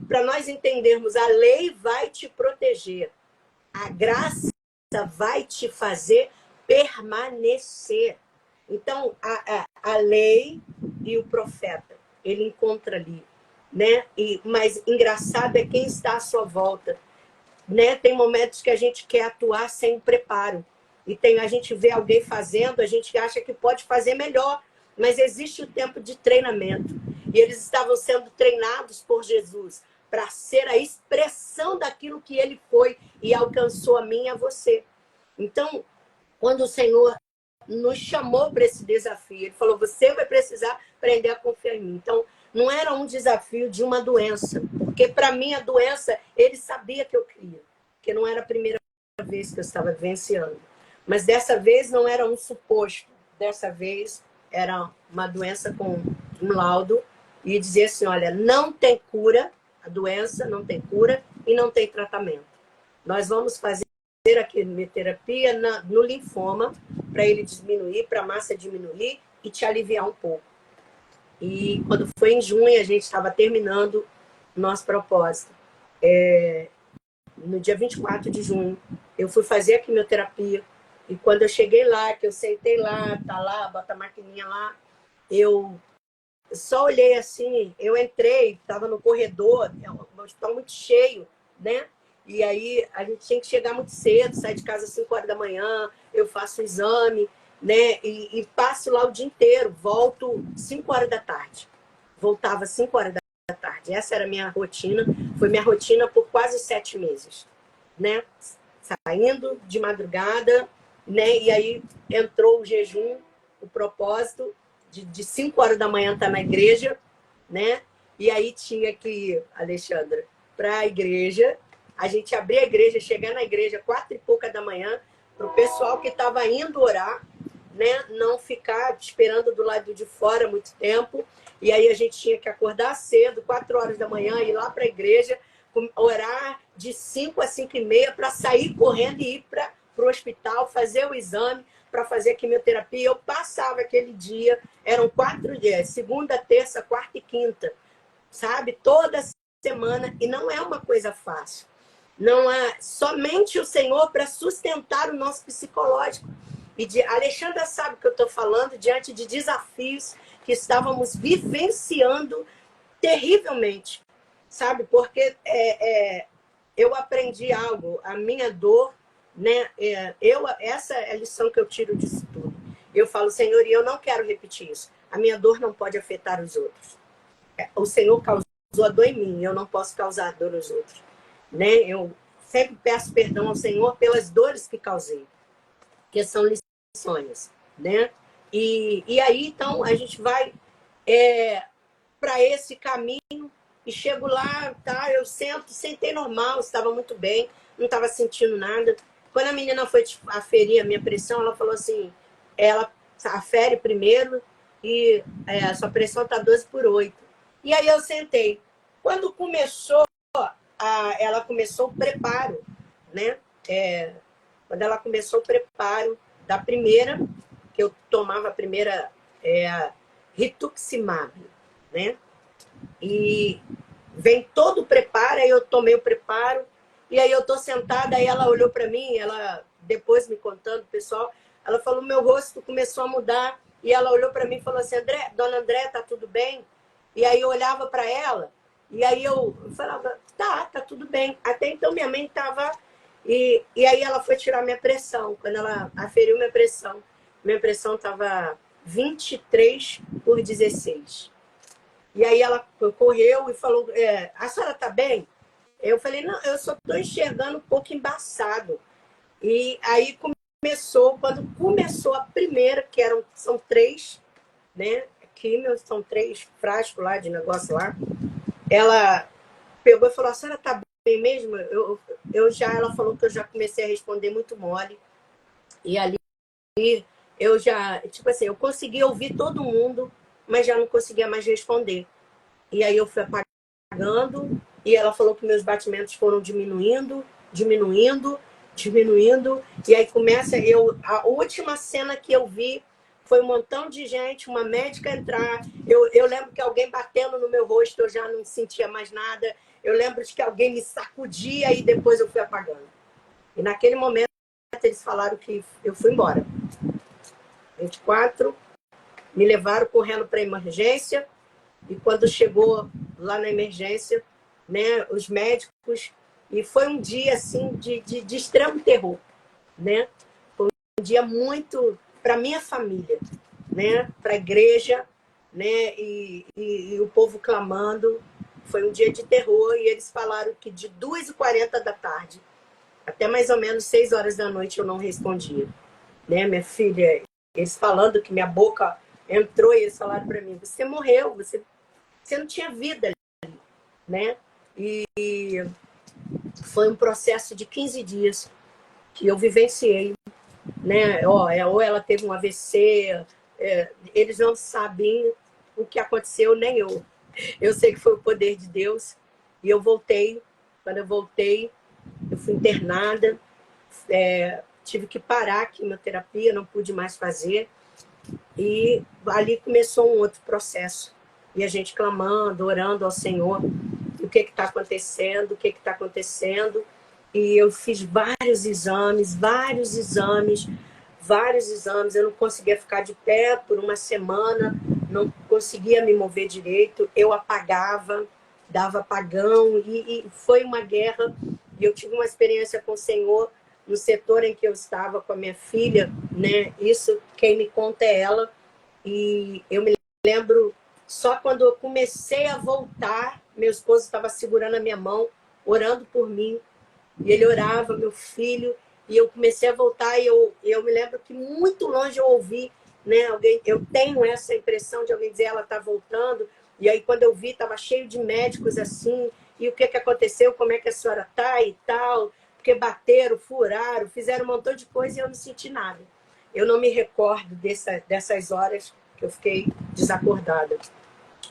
B: para nós entendermos, a lei vai te proteger, a graça vai te fazer permanecer. Então, a lei e o profeta, ele encontra ali, né? Mas engraçado é quem está à sua volta, né? Tem momentos que a gente quer atuar sem preparo. E a gente vê alguém fazendo, a gente acha que pode fazer melhor. Mas existe o tempo de treinamento. E eles estavam sendo treinados por Jesus para ser a expressão daquilo que ele foi e alcançou a mim e a você. Então, quando o Senhor nos chamou para esse desafio, ele falou, você vai precisar aprender a confiar em mim. Então, não era um desafio de uma doença, porque para mim a doença, ele sabia que eu queria, porque não era a primeira vez que eu estava vivenciando. Mas dessa vez não era um suposto, dessa vez era uma doença com um laudo, e dizer assim, olha, não tem cura, a doença não tem cura e não tem tratamento. Nós vamos fazer a quimioterapia no linfoma, para ele diminuir, para a massa diminuir e te aliviar um pouco. E quando foi em junho, a gente estava terminando o nosso propósito. No dia 24 de junho, eu fui fazer a quimioterapia. E quando eu cheguei lá, que eu sentei lá, tá lá, bota a maquininha lá, eu só olhei assim, eu entrei, estava no corredor, o hospital muito cheio, né? E aí a gente tinha que chegar muito cedo, sair de casa às 5 horas da manhã, eu faço o exame, né? E passo lá o dia inteiro, volto 5 horas da tarde. Voltava 5 horas da tarde. Essa era a minha rotina, foi minha rotina por quase 7 meses, né? Saindo de madrugada, né? E aí entrou o jejum, o propósito de 5 horas da manhã estar na igreja, né? E aí tinha que ir, Alexandra, para a igreja. A gente abrir a igreja, chegar na igreja 4 e pouca da manhã, para o pessoal que estava indo orar, né? Não ficar esperando do lado de fora muito tempo. E aí a gente tinha que acordar cedo, 4 horas da manhã, ir lá para a igreja, orar de 5 a 5 e meia para sair correndo e ir para o hospital, fazer o exame, para fazer a quimioterapia. Eu passava aquele dia, eram 4 dias, segunda, terça, quarta e quinta, sabe? Toda semana, e não é uma coisa fácil. Não há somente o Senhor para sustentar o nosso psicológico. E a Alexandra sabe o que eu estou falando, diante de desafios que estávamos vivenciando terrivelmente, sabe? Porque eu aprendi algo, a minha dor né? Essa é a lição que eu tiro disso tudo. Eu falo, Senhor, e eu não quero repetir isso. A minha dor não pode afetar os outros. O Senhor causou a dor em mim, eu não posso causar dor aos outros, né? Eu sempre peço perdão ao Senhor pelas dores que causei, que são lições, né? E aí, então, a gente vai para esse caminho e chego lá, tá? Eu sentei normal, estava muito bem, não estava sentindo nada. Quando a menina foi aferir a minha pressão, ela falou assim, ela afere primeiro e a sua pressão tá 12/8. E aí eu sentei. Quando começou, ela começou o preparo, né? Quando ela começou o preparo da primeira, que eu tomava a primeira rituximab, né? E vem todo o preparo, aí eu tomei o preparo, e aí eu tô sentada, aí ela olhou para mim, ela depois me contando, pessoal, ela falou, meu rosto começou a mudar, e ela olhou para mim e falou assim, dona André, tá tudo bem? E aí eu olhava para ela, e aí eu falava, tá tudo bem. Até então minha mãe tava... E aí ela foi tirar minha pressão, quando ela aferiu minha pressão tava 23/16. E aí ela correu e falou, a senhora tá bem? Eu falei, não, eu só tô enxergando um pouco embaçado. E aí quando começou a primeira, são 3, né? Químio, são 3 frascos lá de negócio lá. Ela pegou e falou, a senhora tá bem mesmo? Ela falou que eu já comecei a responder muito mole. E ali eu já, tipo assim, eu conseguia ouvir todo mundo, mas já não conseguia mais responder. E aí eu fui apagando, e ela falou que meus batimentos foram diminuindo, e aí começa, a última cena que eu vi foi um montão de gente, uma médica entrar, eu lembro que alguém batendo no meu rosto, eu já não sentia mais nada, eu lembro de que alguém me sacudia e depois eu fui apagando. E naquele momento eles falaram que eu fui embora. 24, me levaram correndo para a emergência, e quando chegou lá na emergência, né, os médicos, e foi um dia assim de extremo terror, né? Foi um dia muito para minha família, né? Para a igreja, né? E o povo clamando. Foi um dia de terror e eles falaram que de 2h40 da tarde até mais ou menos 6 horas da noite eu não respondia, né? Minha filha, eles falando que minha boca entrou e eles falaram para mim, você morreu, você não tinha vida ali, né? E foi um processo de 15 dias que eu vivenciei, né? Ou ela teve um AVC, eles não sabem o que aconteceu, nem eu. Eu sei que foi o poder de Deus. E eu voltei. Quando eu voltei, eu fui internada, tive que parar a quimioterapia, não pude mais fazer. E ali começou um outro processo. E a gente clamando, orando ao Senhor, o que está acontecendo, o que está acontecendo. E eu fiz vários exames, eu não conseguia ficar de pé por uma semana, não conseguia me mover direito, eu apagava, dava apagão, e foi uma guerra. E eu tive uma experiência com o Senhor no setor em que eu estava com a minha filha, né? Isso quem me conta é ela. E eu me lembro, só quando eu comecei a voltar, meu esposo estava segurando a minha mão, orando por mim, e ele orava, meu filho, e eu comecei a voltar, e eu me lembro que muito longe eu ouvi, né, eu tenho essa impressão de alguém dizer, ela está voltando, e aí quando eu vi, estava cheio de médicos assim, e o que aconteceu, como é que a senhora está e tal, porque bateram, furaram, fizeram um montão de coisa e eu não senti nada. Eu não me recordo dessas horas que eu fiquei desacordada.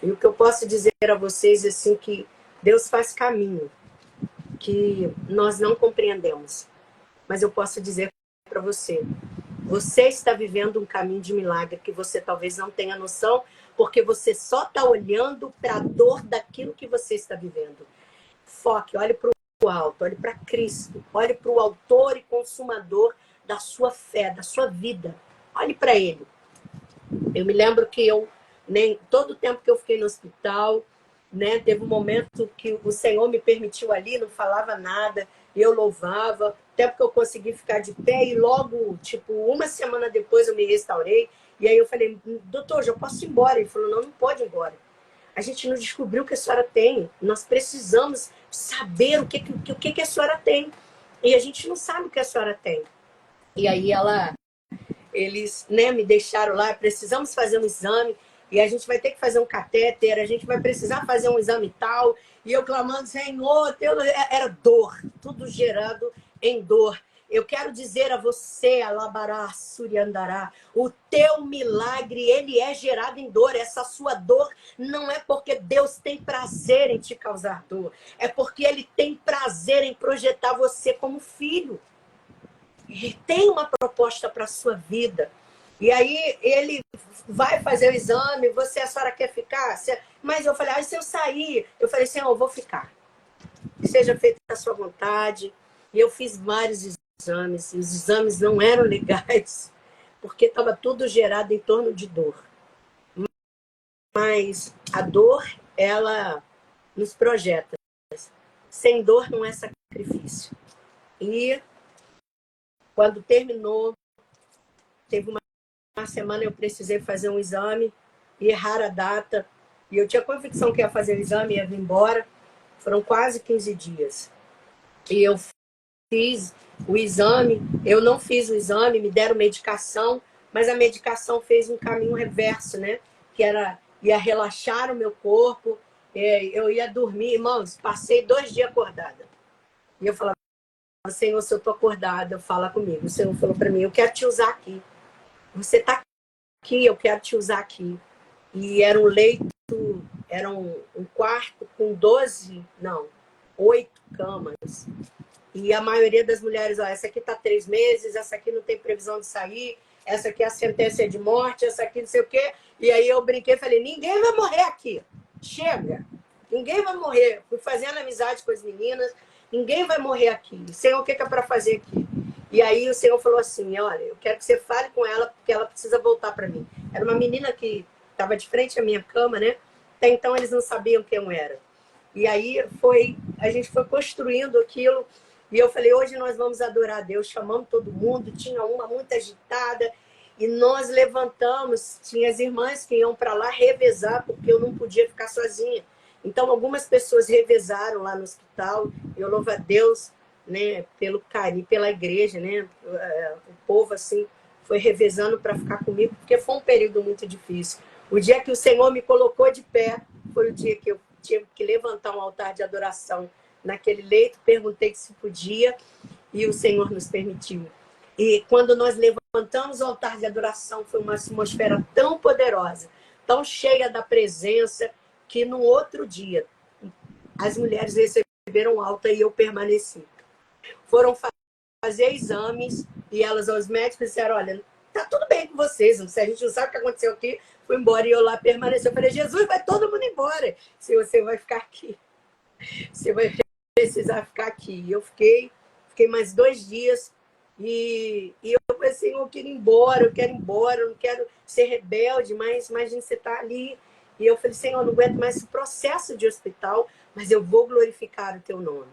B: E o que eu posso dizer a vocês é assim, que Deus faz caminho que nós não compreendemos. Mas eu posso dizer para você, você está vivendo um caminho de milagre que você talvez não tenha noção, porque você só está olhando para a dor daquilo que você está vivendo. Foque, olhe para o alto, olhe para Cristo, olhe para o autor e consumador da sua fé, da sua vida. Olhe para Ele. Eu me lembro que nem todo o tempo que eu fiquei no hospital, né, teve um momento que o Senhor me permitiu ali, não falava nada, e eu louvava, até porque eu consegui ficar de pé, e logo, tipo, uma semana depois eu me restaurei, e aí eu falei, doutor, já posso ir embora? Ele falou, não, não pode ir embora. A gente não descobriu o que a senhora tem, nós precisamos saber o que a senhora tem, e a gente não sabe o que a senhora tem. E aí eles, né, me deixaram lá, precisamos fazer um exame, e a gente vai ter que fazer um catéter, a gente vai precisar fazer um exame tal, e eu clamando, Senhor, era dor, tudo gerado em dor. Eu quero dizer a você, Alabará, Suriandará, o teu milagre, ele é gerado em dor. Essa sua dor não é porque Deus tem prazer em te causar dor, é porque ele tem prazer em projetar você como filho. Ele tem uma proposta para a sua vida. E aí ele vai fazer o exame, a senhora quer ficar? Mas eu falei, se eu sair, eu falei, Senhor, eu vou ficar. Que seja feita a sua vontade. E eu fiz vários exames, e os exames não eram legais, porque estava tudo gerado em torno de dor. Mas a dor, ela nos projeta. Sem dor não é sacrifício. E quando terminou, teve uma semana eu precisei fazer um exame e errar a data. E eu tinha convicção que ia fazer o exame e ia vir embora. Foram quase 15 dias. E eu fiz o exame, eu não fiz o exame, me deram medicação, mas a medicação fez um caminho reverso, né? Que ia relaxar o meu corpo, eu ia dormir. Irmãos, passei 2 dias acordada. E eu falava, Senhor, se eu estou acordada, fala comigo. O Senhor falou para mim, eu quero te usar aqui. Você está aqui, eu quero te usar aqui. E era um leito, era um quarto com 8 camas. E a maioria das mulheres, essa aqui está 3 meses, essa aqui não tem previsão de sair, essa aqui é a sentença de morte, essa aqui não sei o quê. E aí eu brinquei e falei, ninguém vai morrer aqui. Chega. Ninguém vai morrer. Fui fazendo amizade com as meninas, ninguém vai morrer aqui. Senhor, o que é para fazer aqui? E aí o Senhor falou assim, olha, eu quero que você fale com ela, porque ela precisa voltar para mim. Era uma menina que estava de frente à minha cama, né? Até então eles não sabiam quem eu era. E aí a gente foi construindo aquilo. E eu falei, hoje nós vamos adorar a Deus. Chamamos todo mundo, tinha uma muito agitada. E nós levantamos, tinha as irmãs que iam para lá revezar, porque eu não podia ficar sozinha. Então, algumas pessoas revezaram lá no hospital. Eu louvo a Deus, né, pelo carinho, pela igreja, né? O povo, assim, foi revezando para ficar comigo, porque foi um período muito difícil. O dia que o Senhor me colocou de pé, foi o dia que eu tive que levantar um altar de adoração naquele leito, perguntei se podia, e o Senhor nos permitiu. E quando nós levantamos o altar de adoração, foi uma atmosfera tão poderosa, tão cheia da presença, que no outro dia, as mulheres receberam alta e eu permaneci. Foram fazer exames, e elas, aos médicos, disseram, olha, tá tudo bem com vocês, se a gente não sabe o que aconteceu aqui, fui embora, e eu lá permaneci. Eu falei, Jesus, vai todo mundo embora, se você vai ficar aqui. Você vai precisar ficar aqui. E eu fiquei mais 2 dias, e eu falei assim, eu quero ir embora, eu não quero ser rebelde, mas imagina você tá ali. E eu falei, Senhor, eu não aguento mais esse processo de hospital, mas eu vou glorificar o teu nome.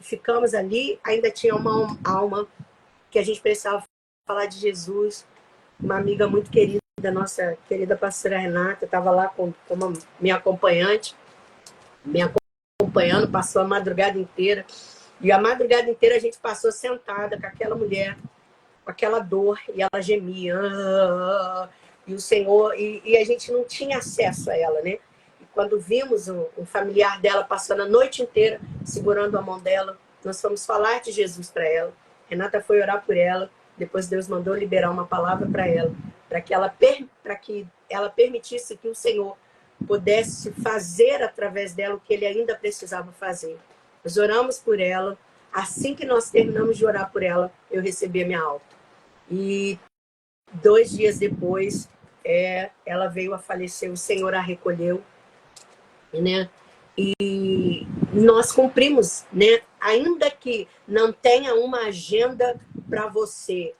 B: E ficamos ali, ainda tinha uma alma que a gente precisava falar de Jesus, uma amiga muito querida, nossa querida pastora Renata, estava lá como minha acompanhante, me acompanhando, passou a madrugada inteira. E a madrugada inteira a gente passou sentada com aquela mulher, com aquela dor, e ela gemia. E o Senhor, e a gente não tinha acesso a ela, né? E quando vimos um familiar dela passando a noite inteira, segurando a mão dela, nós fomos falar de Jesus para ela. Renata foi orar por ela, depois Deus mandou liberar uma palavra para ela, para que ela permitisse que o Senhor pudesse fazer através dela o que ele ainda precisava fazer. Nós oramos por ela. Assim que nós terminamos de orar por ela, eu recebi a minha alta. E 2 dias depois, ela veio a falecer, o Senhor a recolheu, né? E nós cumprimos, né? Ainda que não tenha uma agenda para você,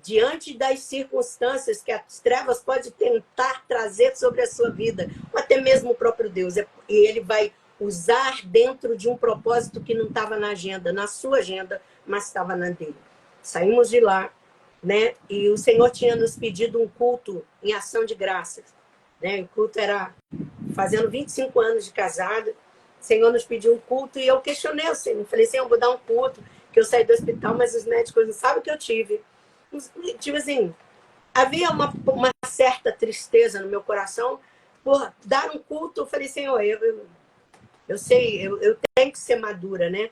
B: diante das circunstâncias que as trevas podem tentar trazer sobre a sua vida, ou até mesmo o próprio Deus, e ele vai usar dentro de um propósito que não estava na agenda, na sua agenda, mas estava na dele. Saímos de lá, né? E o Senhor tinha nos pedido um culto em ação de graças, né? O culto era fazendo 25 anos de casado. O Senhor nos pediu um culto e eu questionei o Senhor. Falei, Senhor, eu vou dar um culto, que eu saí do hospital, mas os médicos não sabem o que eu tive. Tipo assim, havia uma certa tristeza no meu coração por dar um culto. Eu falei, Senhor, eu sei, eu tenho que ser madura, né?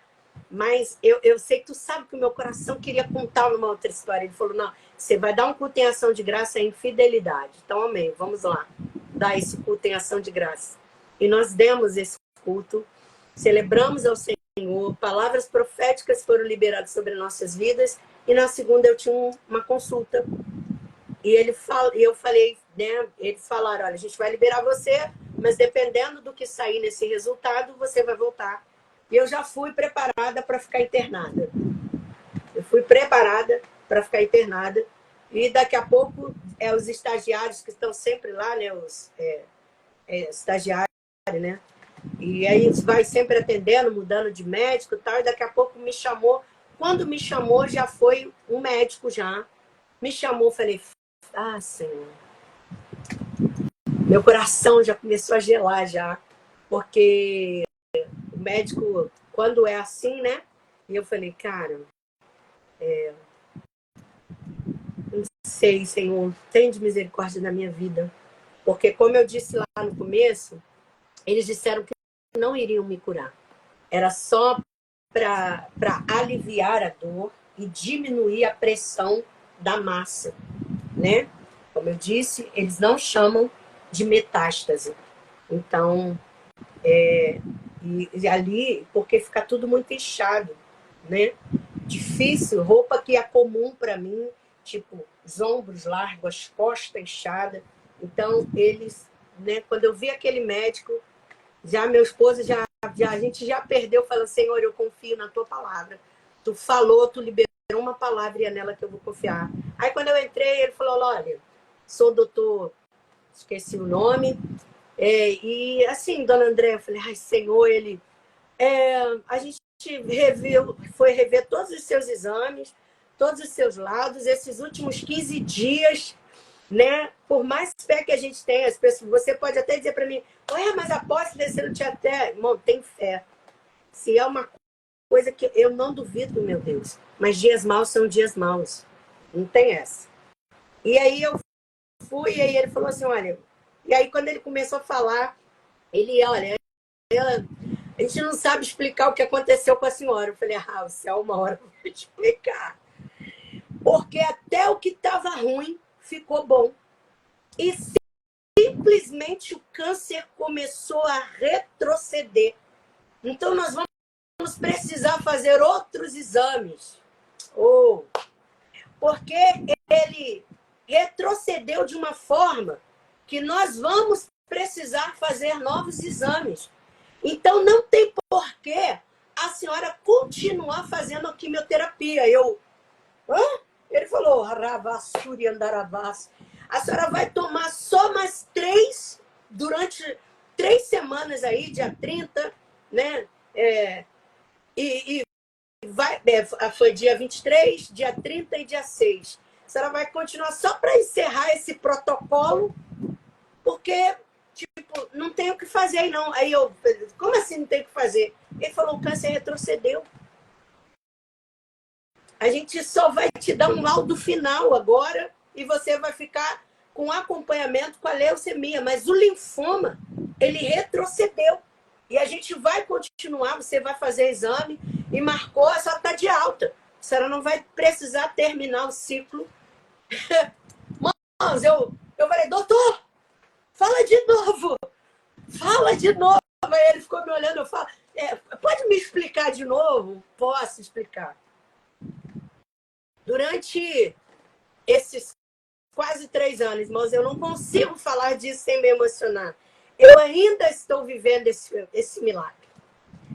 B: Mas eu sei que tu sabe que o meu coração queria contar uma outra história. Ele falou, não, você vai dar um culto em ação de graça em fidelidade. Então, amém, vamos lá. Dar esse culto em ação de graça. E nós demos esse culto, celebramos ao Senhor, palavras proféticas foram liberadas sobre nossas vidas, e na segunda eu tinha uma consulta. E eu falei, né? Eles falaram, olha, a gente vai liberar você, mas dependendo do que sair nesse resultado, você vai voltar. E eu já fui preparada para ficar internada. Eu fui preparada para ficar internada. E daqui a pouco, os estagiários que estão sempre lá, né? Os estagiários, né? E aí vai sempre atendendo, mudando de médico e tal. E daqui a pouco me chamou. Quando me chamou, já foi um médico já. Me chamou, falei, ah, Senhor. Meu coração já começou a gelar já. Porque o médico, quando é assim, né? E eu falei, cara, não sei, Senhor, tem de misericórdia na minha vida. Porque, como eu disse lá no começo, eles disseram que não iriam me curar. Era só para aliviar a dor e diminuir a pressão da massa, né? Como eu disse, eles não chamam de metástase. Então, e ali, porque fica tudo muito inchado, né? Difícil, roupa que é comum para mim, tipo, os ombros largos, as costas inchadas. Então, eles, né, quando eu vi aquele médico, já meu esposo, a gente já perdeu, falando, Senhor, eu confio na tua palavra. Tu falou, tu liberou uma palavra e é nela que eu vou confiar. Aí, quando eu entrei, ele falou, olha, sou doutor, esqueci o nome, e assim, dona André, eu falei, ai, Senhor, a gente foi rever todos os seus exames, todos os seus laudos, esses últimos 15 dias, né? Por mais fé que a gente tenha, as pessoas, você pode até dizer para mim, ué, mas apóstolo, você não tinha até... Irmão, tem fé. Se é uma coisa que eu não duvido, meu Deus, mas dias maus são dias maus. Não tem essa. E aí eu fui, e aí ele falou assim, olha... E aí quando ele começou a falar, olha, a gente não sabe explicar o que aconteceu com a senhora. Eu falei, o céu, uma hora eu vou explicar. Porque até o que estava ruim ficou bom. E simplesmente o câncer começou a retroceder. Então, nós vamos precisar fazer outros exames. Porque ele retrocedeu de uma forma que nós vamos precisar fazer novos exames. Então, não tem porquê a senhora continuar fazendo a quimioterapia. Ele falou, Ravassuri Andaravas. A senhora vai tomar só mais 3 durante 3 semanas aí, dia 30, né? Foi dia 23, dia 30 e dia 6. A senhora vai continuar só para encerrar esse protocolo, porque, tipo, não tem o que fazer, não. Aí eu, como assim não tem o que fazer? Ele falou, o câncer retrocedeu. A gente só vai te dar um laudo final agora e você vai ficar com acompanhamento com a leucemia. Mas o linfoma, ele retrocedeu. E a gente vai continuar, você vai fazer exame e marcou, só está de alta. A senhora não vai precisar terminar o ciclo. Mas eu falei, doutor, fala de novo. Fala de novo. Aí ele ficou me olhando, eu falo, pode me explicar de novo? Posso explicar. Durante esses quase 3 anos, irmãos, eu não consigo falar disso sem me emocionar. Eu ainda estou vivendo esse milagre.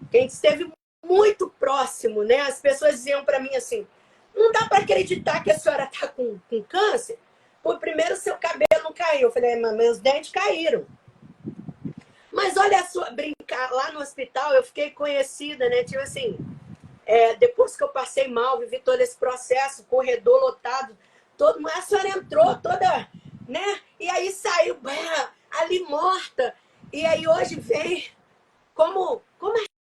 B: Quem esteve muito próximo, né? As pessoas diziam para mim assim, não dá para acreditar que a senhora está com câncer. Por primeiro, seu cabelo não caiu. Eu falei, mas meus dentes caíram. Mas olha só, brincar, lá no hospital eu fiquei conhecida, né? Tipo assim, depois que eu passei mal, vivi todo esse processo, corredor lotado, todo mundo, a senhora entrou toda, né? E aí saiu ali morta. E aí hoje vem como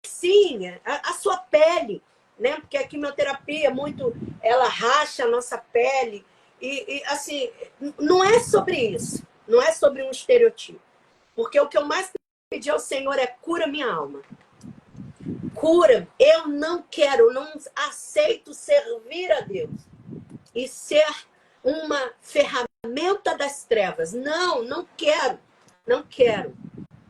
B: assim? A sua pele, né? Porque a quimioterapia muito, ela racha a nossa pele. E assim, não é sobre isso. Não é sobre um estereotipo. Porque o que eu mais pedi ao Senhor é cura minha alma. Cura. Eu não quero, não aceito servir a Deus e ser uma ferramenta das trevas. Não, não quero. Não quero.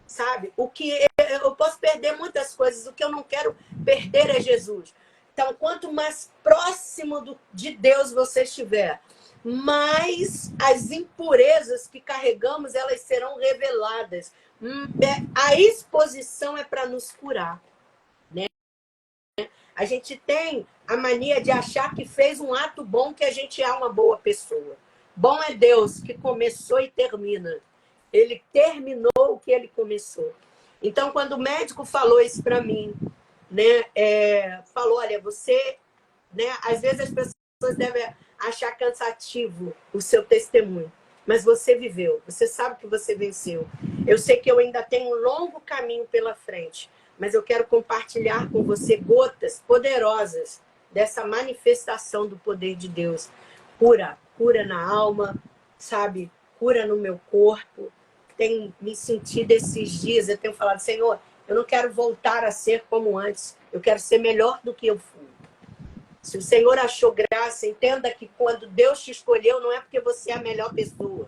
B: Sabe? O que eu posso perder muitas coisas, o que eu não quero perder é Jesus. Então, quanto mais próximo de Deus você estiver, mais as impurezas que carregamos, elas serão reveladas. A exposição é para nos curar. A gente tem a mania de achar que fez um ato bom, que a gente é uma boa pessoa. Bom é Deus que começou e termina. Ele terminou o que ele começou. Então, quando o médico falou isso para mim, né, falou, olha, você, né, às vezes as pessoas devem achar cansativo o seu testemunho, mas você viveu, você sabe que você venceu. Eu sei que eu ainda tenho um longo caminho pela frente, mas eu quero compartilhar com você gotas poderosas dessa manifestação do poder de Deus. Cura na alma, sabe? Cura no meu corpo. Tenho me sentido esses dias, eu tenho falado, Senhor, eu não quero voltar a ser como antes, eu quero ser melhor do que eu fui. Se o Senhor achou graça, entenda que quando Deus te escolheu, não é porque você é a melhor pessoa.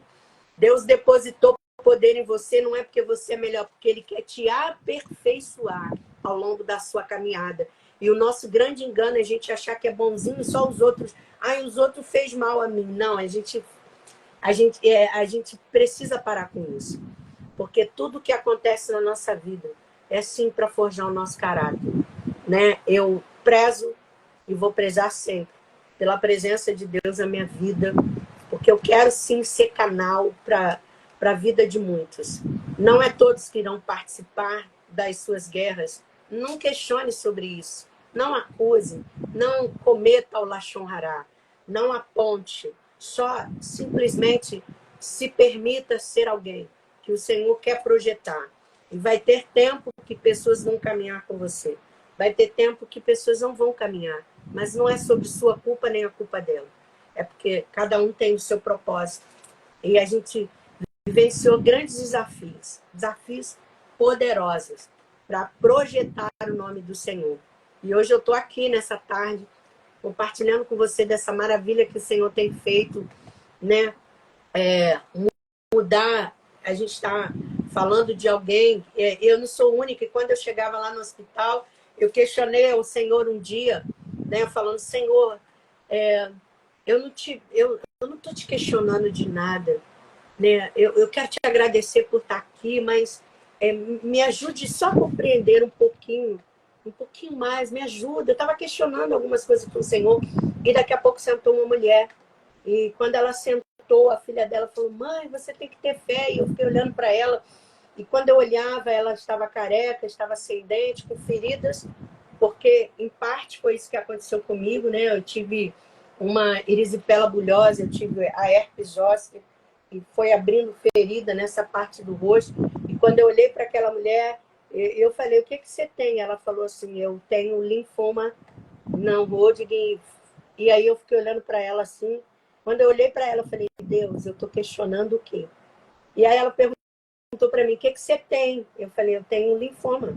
B: Deus depositou poder em você, não é porque você é melhor, porque Ele quer te aperfeiçoar ao longo da sua caminhada. E o nosso grande engano é a gente achar que é bonzinho só os outros. Ai, os outros fez mal a mim. Não, a gente precisa parar com isso. Porque tudo que acontece na nossa vida é sim para forjar o nosso caráter. Né? Eu prezo e vou prezar sempre pela presença de Deus na minha vida, porque eu quero sim ser canal para a vida de muitos. Não é todos que irão participar das suas guerras. Não questione sobre isso. Não acuse, não cometa o lachon hará, não aponte. Só simplesmente se permita ser alguém que o Senhor quer projetar. E vai ter tempo que pessoas vão caminhar com você. Vai ter tempo que pessoas não vão caminhar. Mas não é sobre sua culpa nem a culpa dela. É porque cada um tem o seu propósito. E a gente vivenciou grandes desafios poderosos para projetar o nome do Senhor. E hoje eu estou aqui nessa tarde, compartilhando com você dessa maravilha que o Senhor tem feito, né? Mudar, a gente está falando de alguém, eu não sou única, e quando eu chegava lá no hospital, eu questionei ao Senhor um dia, né, falando, Senhor, eu não estou te questionando de nada, né? Eu quero te agradecer por estar aqui, mas me ajude só a compreender um pouquinho mais, me ajuda. Eu estava questionando algumas coisas com o Senhor, e daqui a pouco sentou uma mulher, e quando ela sentou, a filha dela falou, mãe, você tem que ter fé, e eu fiquei olhando para ela, e quando eu olhava, ela estava careca, estava sem dente, com feridas, porque, em parte, foi isso que aconteceu comigo, né? Eu tive uma erisipela bulhosa, eu tive a herpes zoster, e foi abrindo ferida nessa parte do rosto. E quando eu olhei para aquela mulher, eu falei, o que você tem? Ela falou assim, eu tenho linfoma não Hodgkin. E aí eu fiquei olhando para ela assim. Quando eu olhei para ela, eu falei, Deus, eu estou questionando o quê? E aí ela perguntou para mim, o que você tem? Eu falei, eu tenho linfoma.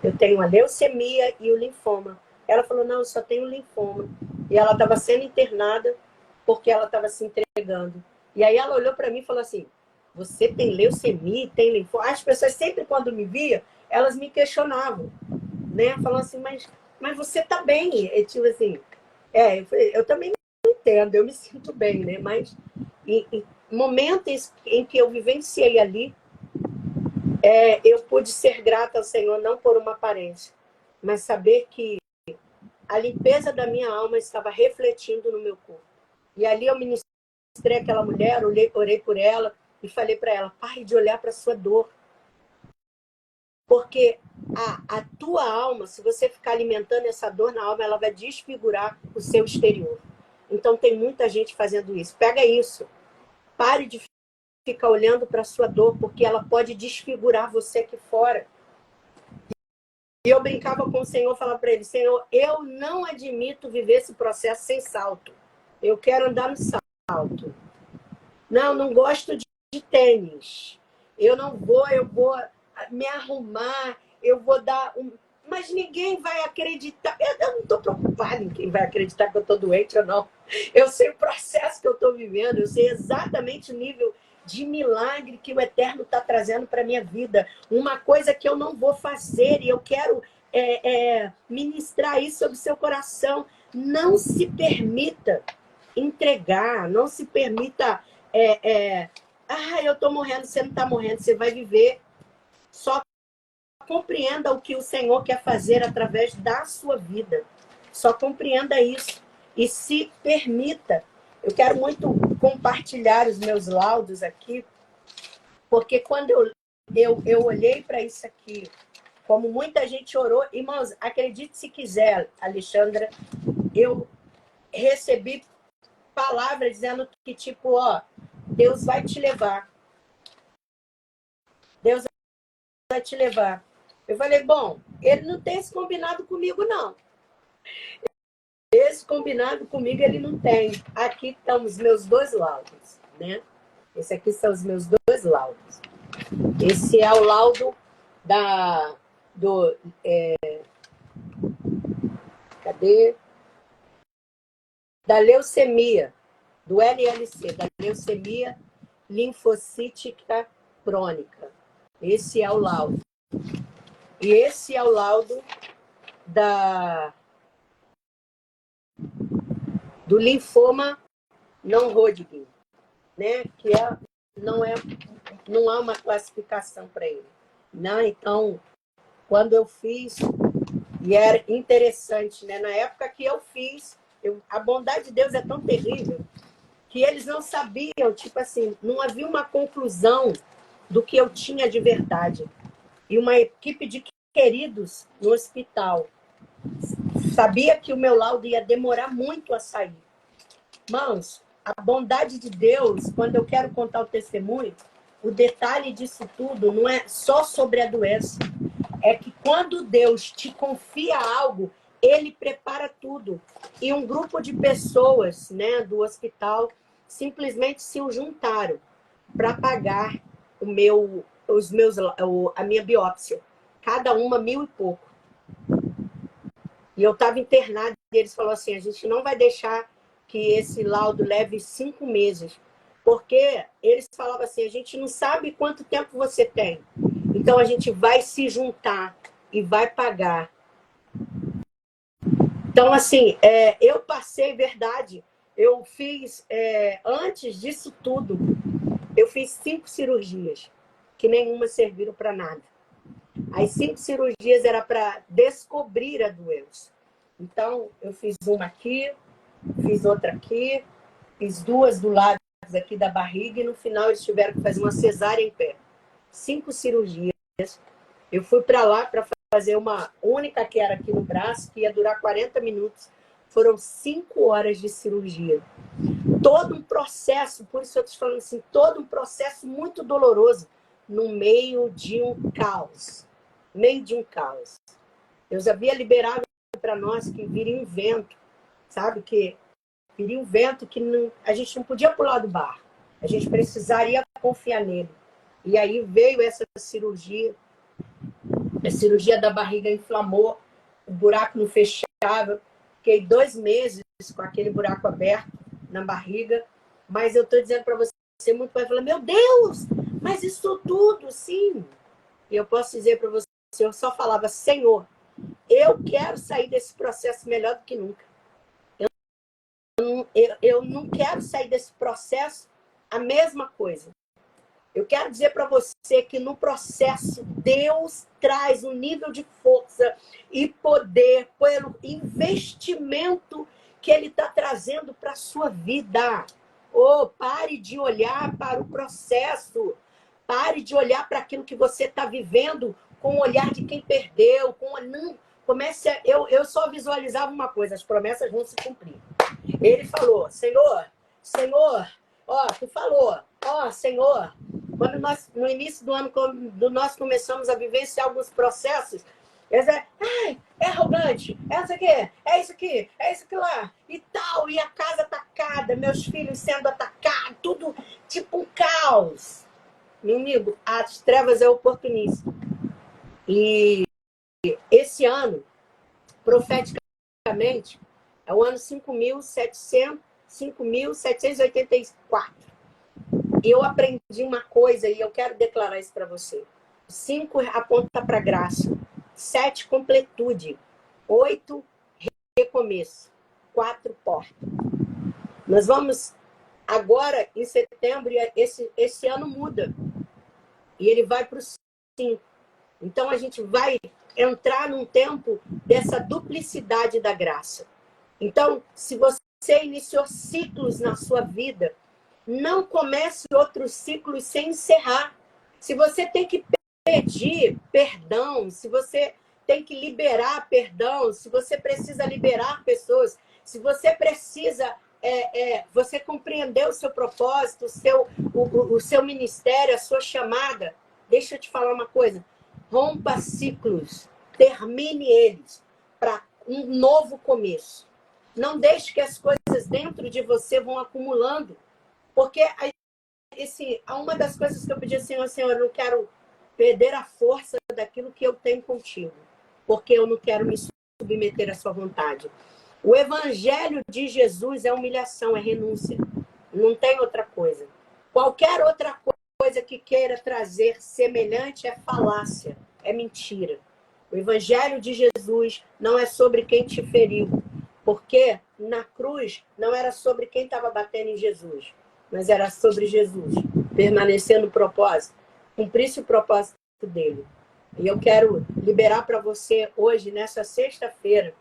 B: Eu tenho a leucemia e o linfoma. Ela falou, não, eu só tenho linfoma. E ela estava sendo internada porque ela estava se entregando. E aí ela olhou para mim e falou assim, você tem leucemia e tem linfoma? As pessoas sempre quando me via, elas me questionavam, né? Falando assim, mas você está bem. E, tipo assim, eu também não entendo, eu me sinto bem, né? Mas em momentos em que eu vivenciei ali, eu pude ser grata ao Senhor, não por uma aparência, mas saber que a limpeza da minha alma estava refletindo no meu corpo. E ali eu ministrei aquela mulher, orei por ela e falei para ela, pare de olhar para a sua dor. Porque a tua alma, se você ficar alimentando essa dor na alma, ela vai desfigurar o seu exterior. Então tem muita gente fazendo isso. Pega isso. Pare de ficar olhando para a sua dor, porque ela pode desfigurar você aqui fora. E eu brincava com o Senhor, falava para ele, Senhor, eu não admito viver esse processo sem salto. Eu quero andar no salto. Não gosto de tênis. Eu vou me arrumar, eu vou dar um... Mas ninguém vai acreditar. Eu não estou preocupada em quem vai acreditar que eu estou doente ou não. Eu sei o processo que eu estou vivendo, eu sei exatamente o nível de milagre que o Eterno está trazendo para a minha vida. Uma coisa que eu não vou fazer, e eu quero ministrar isso sobre o seu coração. Não se permita entregar, não se permita... eu estou morrendo, você não está morrendo, você vai viver. Só compreenda o que o Senhor quer fazer através da sua vida. Só compreenda isso. E se permita. Eu quero muito compartilhar os meus laudos aqui, porque quando eu olhei para isso aqui, como muita gente orou, irmãos, acredite se quiser, Alexandra, eu recebi palavra dizendo que, tipo, Deus vai te levar. Deus vai te levar. Eu falei, bom, ele não tem esse combinado comigo, não. Esse combinado comigo ele não tem. Aqui estão os meus 2 laudos, né? Esse aqui são os meus 2 laudos. Esse é o laudo cadê? Da leucemia, do LLC, da leucemia linfocítica crônica. Esse é o laudo. E esse é o laudo do linfoma não Hodgkin, né? Que não há uma classificação para ele. Né? Então, quando eu fiz, e era interessante, né? Na época que eu fiz, a bondade de Deus é tão terrível que eles não sabiam, tipo assim, não havia uma conclusão do que eu tinha de verdade. E uma equipe de queridos no hospital sabia que o meu laudo ia demorar muito a sair. Irmãos, a bondade de Deus, quando eu quero contar o testemunho, o detalhe disso tudo não é só sobre a doença. É que quando Deus te confia algo, ele prepara tudo. E um grupo de pessoas, né, do hospital simplesmente se juntaram para pagar a minha biópsia. Cada uma 1.000 e pouco. E eu estava internada e eles falaram assim, a gente não vai deixar que esse laudo leve 5 meses. Porque eles falavam assim, a gente não sabe quanto tempo você tem. Então a gente vai se juntar e vai pagar. Então, assim, eu passei, verdade, eu fiz, antes disso tudo, eu fiz 5 cirurgias, que nenhuma serviram para nada. As 5 cirurgias era para descobrir a doença. Então, eu fiz uma aqui, fiz outra aqui, fiz 2 do lado aqui da barriga e no final eles tiveram que fazer uma cesárea em pé. 5 cirurgias. Eu fui para lá para fazer uma única que era aqui no braço, que ia durar 40 minutos. Foram 5 horas de cirurgia. Todo um processo, por isso eu estou falando assim, todo um processo muito doloroso no meio de um caos. No meio de um caos. Deus havia liberado para nós que viria um vento, sabe? Que viria um vento que a gente não podia pular do barco. A gente precisaria confiar nele. E aí veio essa cirurgia. A cirurgia da barriga inflamou, o buraco não fechava. Fiquei 2 meses com aquele buraco aberto na barriga. Mas eu estou dizendo para você, muito vai falar, meu Deus, mas isso tudo, sim. E eu posso dizer para você, eu só falava, Senhor, eu quero sair desse processo melhor do que nunca. Eu não quero sair desse processo a mesma coisa. Eu quero dizer para você que no processo Deus traz um nível de força e poder pelo investimento que Ele está trazendo para a sua vida. Pare de olhar para o processo. Pare de olhar para aquilo que você está vivendo com o olhar de quem perdeu, não, comece a, eu só visualizava uma coisa, as promessas vão se cumprir. Ele falou, Senhor, ó, tu falou, ó, Senhor, quando nós, no início do ano, quando nós começamos a vivenciar alguns processos, ai, é arrogante, é isso aqui, é isso aqui lá, e tal, e a casa atacada, meus filhos sendo atacados, tudo tipo um caos. Meu amigo, as trevas é oportunista. E esse ano, profeticamente, é o ano 5.784. E eu aprendi uma coisa e eu quero declarar isso para você. 5 aponta para graça, 7 completude, 8 recomeço, 4 porta. Nós vamos agora em setembro, esse ano muda. E ele vai para os 5. Então a gente vai entrar num tempo dessa duplicidade da graça. Então, se você iniciou ciclos na sua vida, não comece outros ciclos sem encerrar. Se você tem que pedir perdão, se você tem que liberar perdão, se você precisa liberar pessoas, se você precisa, você compreender o seu propósito, o seu ministério, a sua chamada, deixa eu te falar uma coisa, rompa ciclos, termine eles para um novo começo. Não deixe que as coisas dentro de você vão acumulando, porque uma das coisas que eu pedi assim, Senhor, eu não quero perder a força daquilo que eu tenho contigo, porque eu não quero me submeter à sua vontade. O evangelho de Jesus é humilhação, é renúncia. Não tem outra coisa. Qualquer outra coisa que queira trazer semelhante é falácia, é mentira. O evangelho de Jesus não é sobre quem te feriu, porque na cruz não era sobre quem estava batendo em Jesus, mas era sobre Jesus, permanecendo no propósito, cumprisse o propósito dele. E eu quero liberar para você hoje, nessa sexta-feira,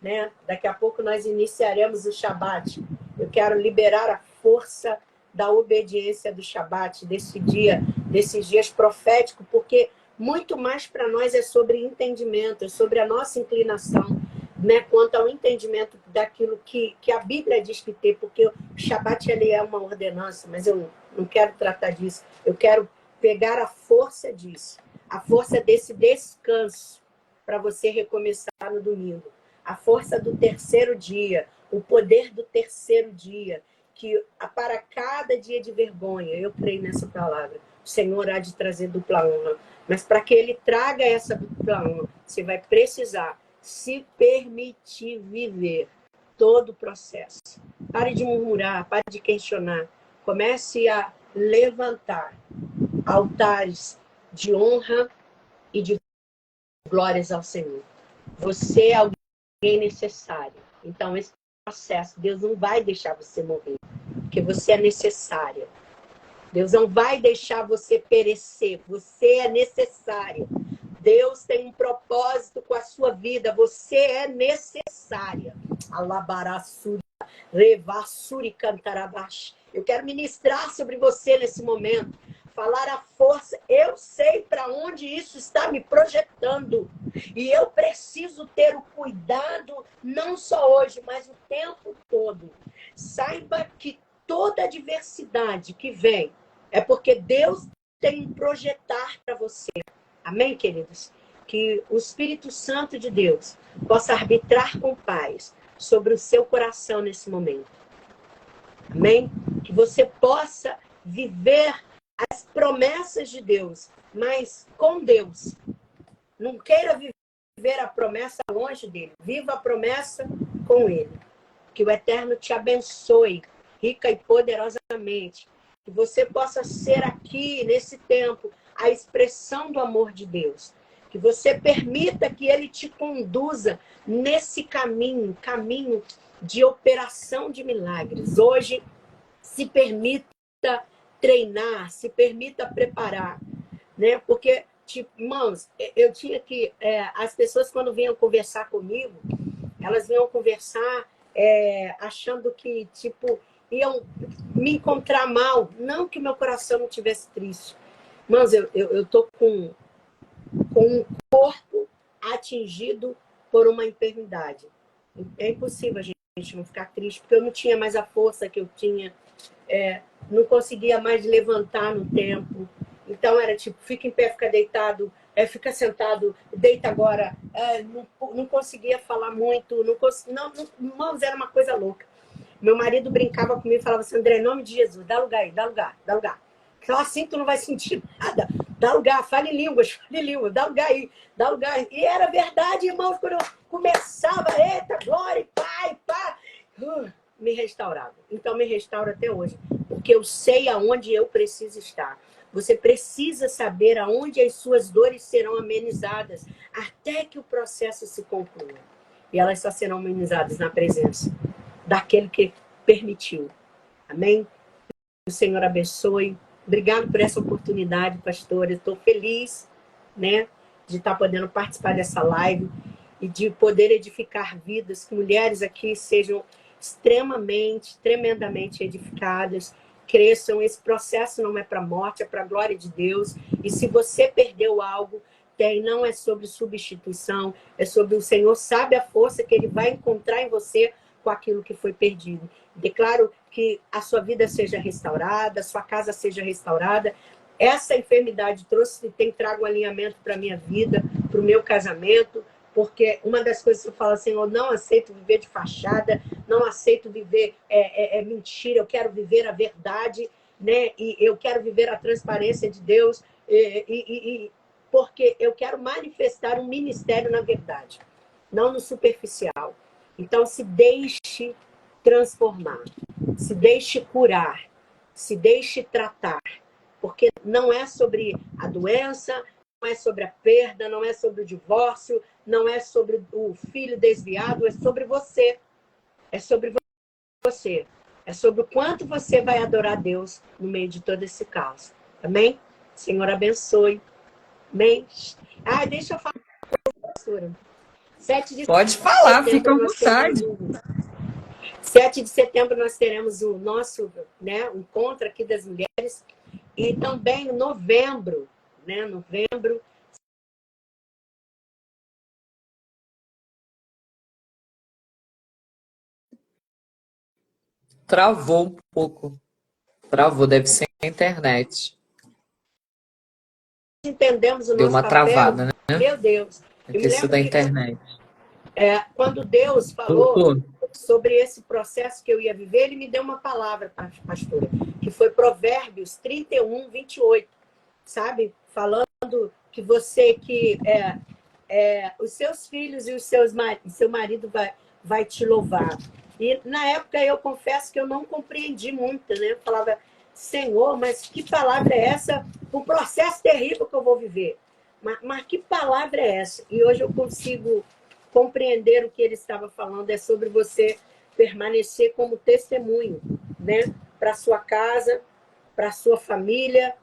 B: né? Daqui a pouco nós iniciaremos o Shabat. Eu quero liberar a força da obediência do Shabat, desses dias proféticos, porque muito mais para nós é sobre entendimento, é sobre a nossa inclinação, né, quanto ao entendimento daquilo que a Bíblia diz que tem, porque o Shabat ele é uma ordenança, mas eu não quero tratar disso. Eu quero pegar a força disso, a força desse descanso para você recomeçar no domingo, a força do terceiro dia, o poder do terceiro dia, que para cada dia de vergonha, eu creio nessa palavra, o Senhor há de trazer dupla honra. Mas para que ele traga essa dupla honra, você vai precisar se permitir viver todo o processo. Pare de murmurar, pare de questionar. Comece a levantar altares de honra e de glórias ao Senhor. Você é alguém necessário. Então, esse processo, Deus não vai deixar você morrer, porque você é necessária. Deus não vai deixar você perecer. Você é necessário. Deus tem um propósito com a sua vida. Você é necessária. Alabarassuri, revassuri cantarabash. Eu quero ministrar sobre você nesse momento. Falar a força. Eu sei para onde isso está me projetando. E eu preciso ter o cuidado, não só hoje, mas o tempo todo. Saiba que toda adversidade que vem é porque Deus tem um projetar para você. Amém, queridos? Que o Espírito Santo de Deus possa arbitrar com paz sobre o seu coração nesse momento. Amém? Que você possa viver as promessas de Deus, mas com Deus. Não queira viver a promessa longe dele. Viva a promessa com ele. Que o Eterno te abençoe, rica e poderosamente. Que você possa ser aqui, nesse tempo, a expressão do amor de Deus. Que você permita que ele te conduza nesse caminho de operação de milagres. Hoje, se permita treinar, se permita preparar, né? Porque, tipo, irmãos, eu tinha que... as pessoas, quando vinham conversar comigo, elas vinham conversar achando que, tipo, iam me encontrar mal. Não que meu coração não tivesse triste. Irmãos, eu tô com com um corpo atingido por uma enfermidade. É impossível a gente não ficar triste, porque eu não tinha mais a força que eu tinha, não conseguia mais levantar no tempo. Então era tipo, fica em pé, fica deitado, fica sentado, deita agora. Não conseguia falar muito, irmãos, era uma coisa louca. Meu marido brincava comigo e falava assim, André, em nome de Jesus, dá lugar aí, dá lugar, dá lugar. Só assim tu não vai sentir nada. Dá lugar, fale línguas, dá lugar aí, dá lugar. E era verdade, irmãos, quando eu começava, eita, glória, pai, pá, me restaurava. Então me restaura até hoje, porque eu sei aonde eu preciso estar. Você precisa saber aonde as suas dores serão amenizadas, até que o processo se conclua. E elas só serão amenizadas na presença daquele que permitiu. Amém? O Senhor abençoe. Obrigado por essa oportunidade, pastora. Estou feliz, né, de estar podendo participar dessa live e de poder edificar vidas, que mulheres aqui sejam tremendamente edificadas, cresçam. Esse processo não é para a morte, é para a glória de Deus. E se você perdeu algo, não é sobre substituição, é sobre o Senhor sabe a força que Ele vai encontrar em você com aquilo que foi perdido. Declaro que a sua vida seja restaurada, a sua casa seja restaurada. Essa enfermidade tem trago um alinhamento para a minha vida, para o meu casamento, porque uma das coisas que eu falo assim, eu não aceito viver de fachada, não aceito viver mentira, eu quero viver a verdade, né? E eu quero viver a transparência de Deus, porque eu quero manifestar um ministério na verdade, não no superficial. Então, se deixe transformar, se deixe curar, se deixe tratar, porque não é sobre a doença, não é sobre a perda, não é sobre o divórcio, não é sobre o filho desviado, é sobre você. É sobre você. É sobre o quanto você vai adorar Deus no meio de todo esse caos. Amém? Senhor abençoe. Amém? Deixa eu falar, pastora. 7 de
A: Pode falar, fica à
B: setembro nós teremos
A: vontade.
B: 7 de setembro nós teremos o nosso, né, encontro aqui das mulheres. E também em novembro, né, novembro.
A: Travou um pouco. Travou, deve ser a internet.
B: Entendemos o
A: Deu
B: nosso
A: uma
B: papel.
A: travada, né?
B: Meu Deus.
A: Deve
B: Eu me
A: ter sido
B: lembro
A: a
B: que
A: internet.
B: quando Deus falou
A: Voltou.
B: sobre esse processo que eu ia viver, ele me deu uma palavra, pastora, que foi Provérbios 31, 28, sabe? Falando que você, os seus filhos e seu marido vai te louvar. E na época eu confesso que eu não compreendi muito, né? Eu falava, Senhor, mas que palavra é essa? Um processo terrível que eu vou viver. Mas que palavra é essa? E hoje eu consigo compreender o que ele estava falando. É sobre você permanecer como testemunho, né? Para sua casa, para sua família,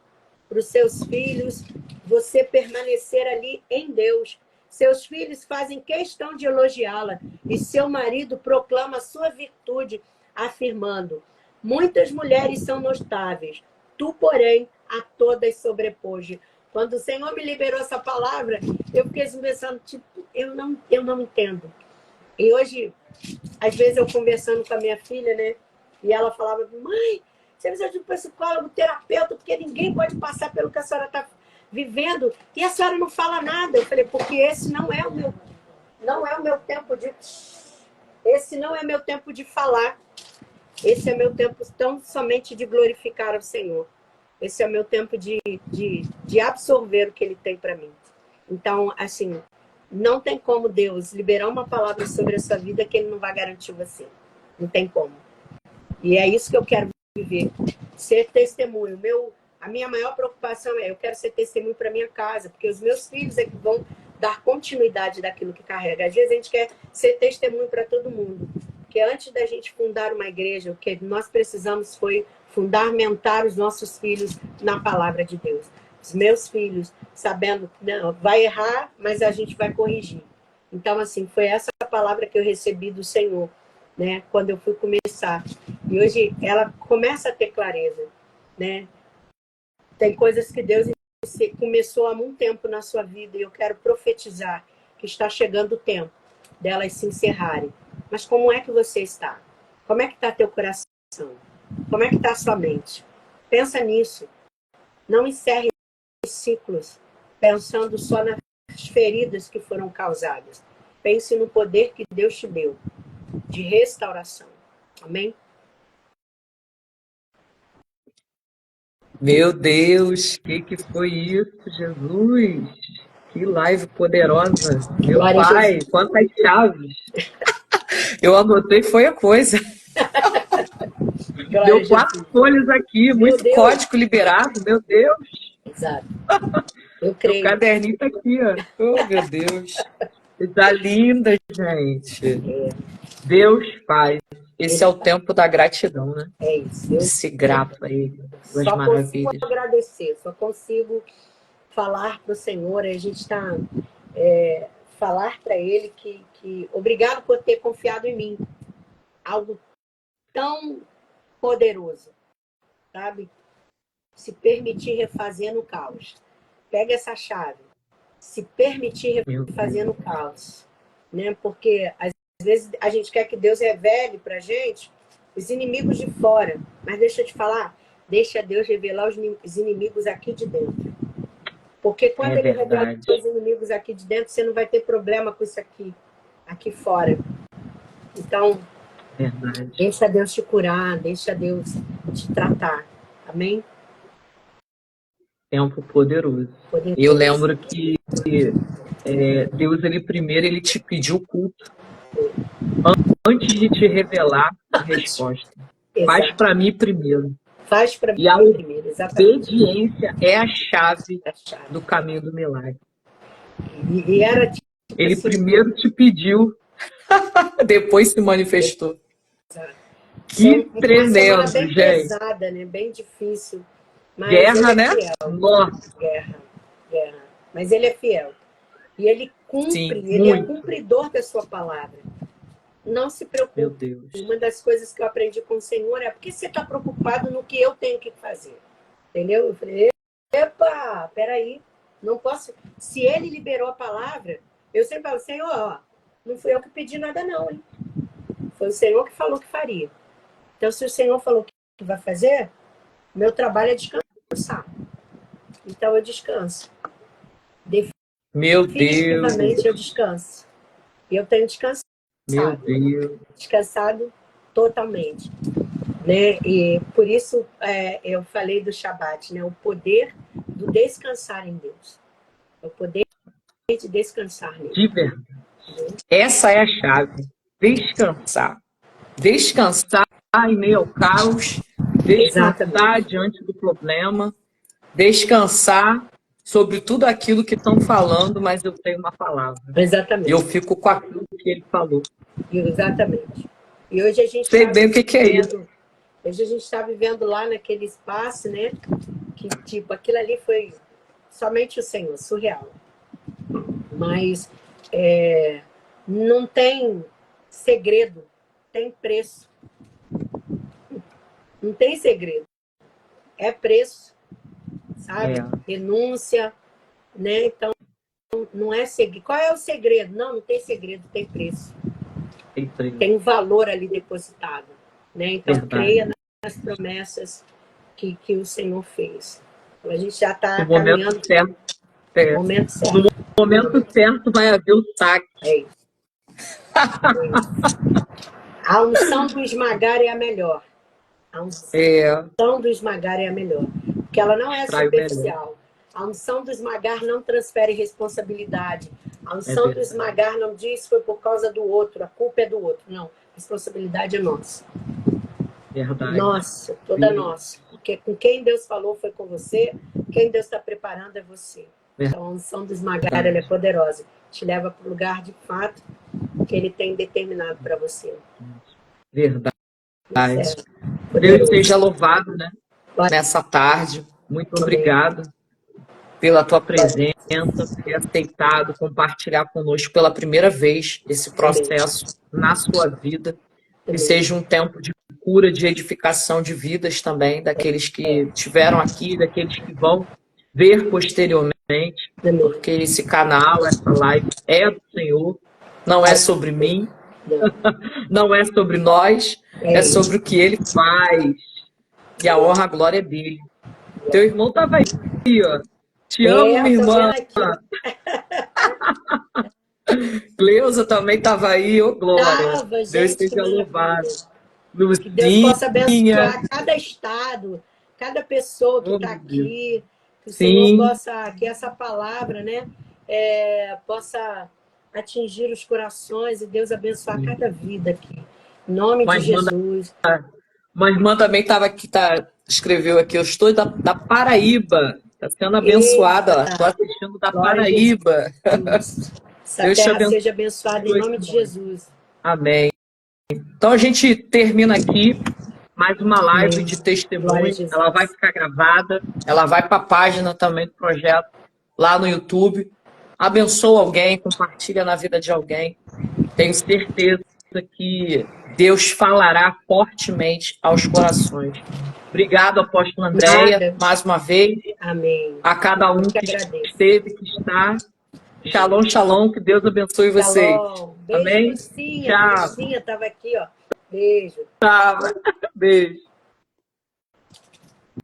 B: para os seus filhos, você permanecer ali em Deus. Seus filhos fazem questão de elogiá-la e seu marido proclama sua virtude, afirmando: muitas mulheres são notáveis, tu, porém, a todas sobrepuja. Quando o Senhor me liberou essa palavra, eu fiquei pensando, tipo, eu não entendo. E hoje, às vezes eu conversando com a minha filha, né? E ela falava, mãe, você precisa de um psicólogo, terapeuta, porque ninguém pode passar pelo que a senhora está vivendo. E a senhora não fala nada. Eu falei, porque esse não é o meu tempo de... Esse não é meu tempo de falar. Esse é meu tempo tão somente de glorificar ao Senhor. Esse é meu tempo de absorver o que Ele tem para mim. Então, assim, não tem como Deus liberar uma palavra sobre a sua vida que Ele não vai garantir você. Não tem como. E é isso que eu quero viver. Ser testemunho. A minha maior preocupação eu quero ser testemunho para minha casa, porque os meus filhos é que vão dar continuidade daquilo que carrega. Às vezes a gente quer ser testemunho para todo mundo. Porque antes da gente fundar uma igreja, o que nós precisamos foi fundamentar os nossos filhos na palavra de Deus. Os meus filhos, sabendo que não, vai errar, mas a gente vai corrigir. Então, assim, foi essa palavra que eu recebi do Senhor, né, quando eu fui começar. E hoje ela começa a ter clareza, né? Tem coisas que Deus você começou há muito tempo na sua vida e eu quero profetizar que está chegando o tempo delas se encerrarem. Mas como é que você está? Como é que está teu coração? Como é que está a sua mente? Pensa nisso. Não encerre ciclos pensando só nas feridas que foram causadas. Pense no poder que Deus te deu de restauração. Amém?
A: Meu Deus, que foi isso, Jesus? Que live poderosa. Meu
B: Glória a
A: pai,
B: Jesus.
A: quantas chaves. Eu anotei, foi a coisa.
B: Glória a
A: Deu 4
B: Jesus.
A: folhas aqui,
B: Meu
A: muito
B: Deus.
A: código liberado, meu Deus.
B: Exato. Eu
A: Meu
B: creio.
A: caderninho tá aqui, ó. Oh, meu Deus. Tá linda, gente. Deus faz. Esse é o tempo da gratidão, né?
B: É isso.
A: De ser grato a Ele, pelas
B: Só consigo
A: maravilhas.
B: agradecer, só consigo falar para o Senhor, a gente está falar para Ele que obrigado por ter confiado em mim. Algo tão poderoso, sabe? Se permitir refazer no caos. Pega essa chave. Se permitir refazer no caos. Né? Porque às vezes a gente quer que Deus revele para a gente os inimigos de fora. Mas deixa eu te falar, deixa Deus revelar os inimigos aqui de dentro. Porque quando Ele revela os inimigos aqui de dentro, você não vai ter problema com isso aqui fora. Então, deixa Deus te curar, deixa Deus te tratar. Amém?
A: Tempo poderoso. E eu lembro que Deus, ele te pediu culto antes de te revelar a resposta. Faz para mim primeiro.
B: Faz para mim primeiro, exatamente.
A: Obediência é a chave do caminho do milagre.
B: E era tipo
A: Ele
B: assim,
A: primeiro te pediu, depois se manifestou. Que tremendo,
B: uma semana bem
A: gente.
B: pesada, né? Bem difícil. Mas
A: Guerra,
B: ele é
A: né?
B: fiel.
A: Nossa.
B: Guerra. Mas ele é fiel. E ele cumpre,
A: Sim,
B: ele é cumpridor da sua palavra. Não se preocupe.
A: Meu Deus.
B: Uma das coisas que eu aprendi com o Senhor é porque você está preocupado no que eu tenho que fazer. Entendeu? Eu falei, epa, peraí. Não posso. Se ele liberou a palavra, eu sempre falo, Senhor, ó, não fui eu que pedi nada, não, hein? Foi o Senhor que falou que faria. Então, se o Senhor falou que vai fazer, meu trabalho é descansar. Então, eu descanso.
A: Meu Deus.
B: Definitivamente, eu descanso. E eu tenho descansado.
A: Meu Deus.
B: Descansado totalmente. Né? E por isso eu falei do Shabat, né? O poder do descansar em Deus. O poder de descansar nele.
A: De verdade. Essa é a chave. Descansar. Descansar em meio ao caos. Descansar diante do problema. Descansar sobre tudo aquilo que estão falando, mas eu tenho uma palavra.
B: Exatamente.
A: E eu fico com aquilo que ele falou.
B: Exatamente. E hoje a gente
A: sei bem o que é isso.
B: Hoje a gente está vivendo lá naquele espaço, né? Que, tipo, aquilo ali foi somente o Senhor, surreal. Mas não tem segredo, tem preço. Não tem segredo. É preço, sabe? Renúncia, né? Então, não é segredo. Qual é o segredo? Não tem segredo, tem preço. Tem um valor ali depositado, né? Então, creia nas promessas que o Senhor fez. Então, a gente já está caminhando.
A: No momento certo vai haver o saque.
B: É isso. A unção do esmagar é a melhor. A unção do esmagar é a melhor. Porque ela não é superficial. A unção do esmagar não transfere responsabilidade. A unção do esmagar não diz foi por causa do outro, a culpa é do outro. Não, a responsabilidade é nossa.
A: Verdade.
B: Nossa, toda nossa. Porque com quem Deus falou foi com você, quem Deus está preparando é você. Então a unção do esmagar ela é poderosa. Te leva para o lugar de fato que Ele tem determinado para você.
A: Verdade. Deus seja louvado, né? Nessa tarde. Muito obrigado pela tua presença, por ter aceitado compartilhar conosco pela primeira vez esse processo na sua vida. Que seja um tempo de cura, de edificação de vidas também, daqueles que estiveram aqui, daqueles que vão ver posteriormente,
B: Amém.
A: porque esse canal, essa live é do Senhor, não é sobre mim, não é sobre nós, é
B: isso.
A: sobre o que Ele faz. E a honra, a glória é dele. Teu irmão estava aí, ó. Te amo, minha
B: Tô vendo
A: irmã.
B: aqui.
A: Cleusa também estava aí, ô glória.
B: Tava,
A: Deus
B: gente, que
A: seja louvado.
B: maravilha. Que Deus possa
A: Luzinha.
B: abençoar cada estado, cada pessoa que
A: Oh,
B: está
A: meu Deus.
B: aqui. Que o Senhor
A: Sim,
B: possa, que essa palavra, né, possa atingir os corações e Deus abençoar cada vida aqui. Em nome
A: uma
B: de
A: irmã,
B: Jesus.
A: uma irmã também estava aqui, escreveu aqui, eu estou da Paraíba. Está sendo abençoada,
B: Eita,
A: estou assistindo da
B: glória a Jesus.
A: Paraíba.
B: Essa
A: Deus te
B: terra
A: abençoe.
B: seja abençoada em nome de Jesus.
A: Amém. Então a gente termina aqui mais uma live
B: Amém.
A: de
B: Glória a
A: testemunho. Ela vai
B: Jesus.
A: ficar gravada, ela vai para a página também do projeto lá no YouTube. Abençoa alguém, compartilha na vida de alguém. Tenho certeza que Deus falará fortemente aos corações. Obrigado, apóstolo Andréia,
B: Nada.
A: mais uma vez,
B: Amém.
A: a cada
B: Eu
A: um
B: que
A: que
B: agradeço.
A: esteve, que está. Shalom, shalom, que Deus abençoe vocês.
B: Shalom. Beijo,
A: Amém?
B: Lucinha.
A: Tchau.
B: Lucinha estava aqui, ó. Beijo.
A: Tchau. Beijo.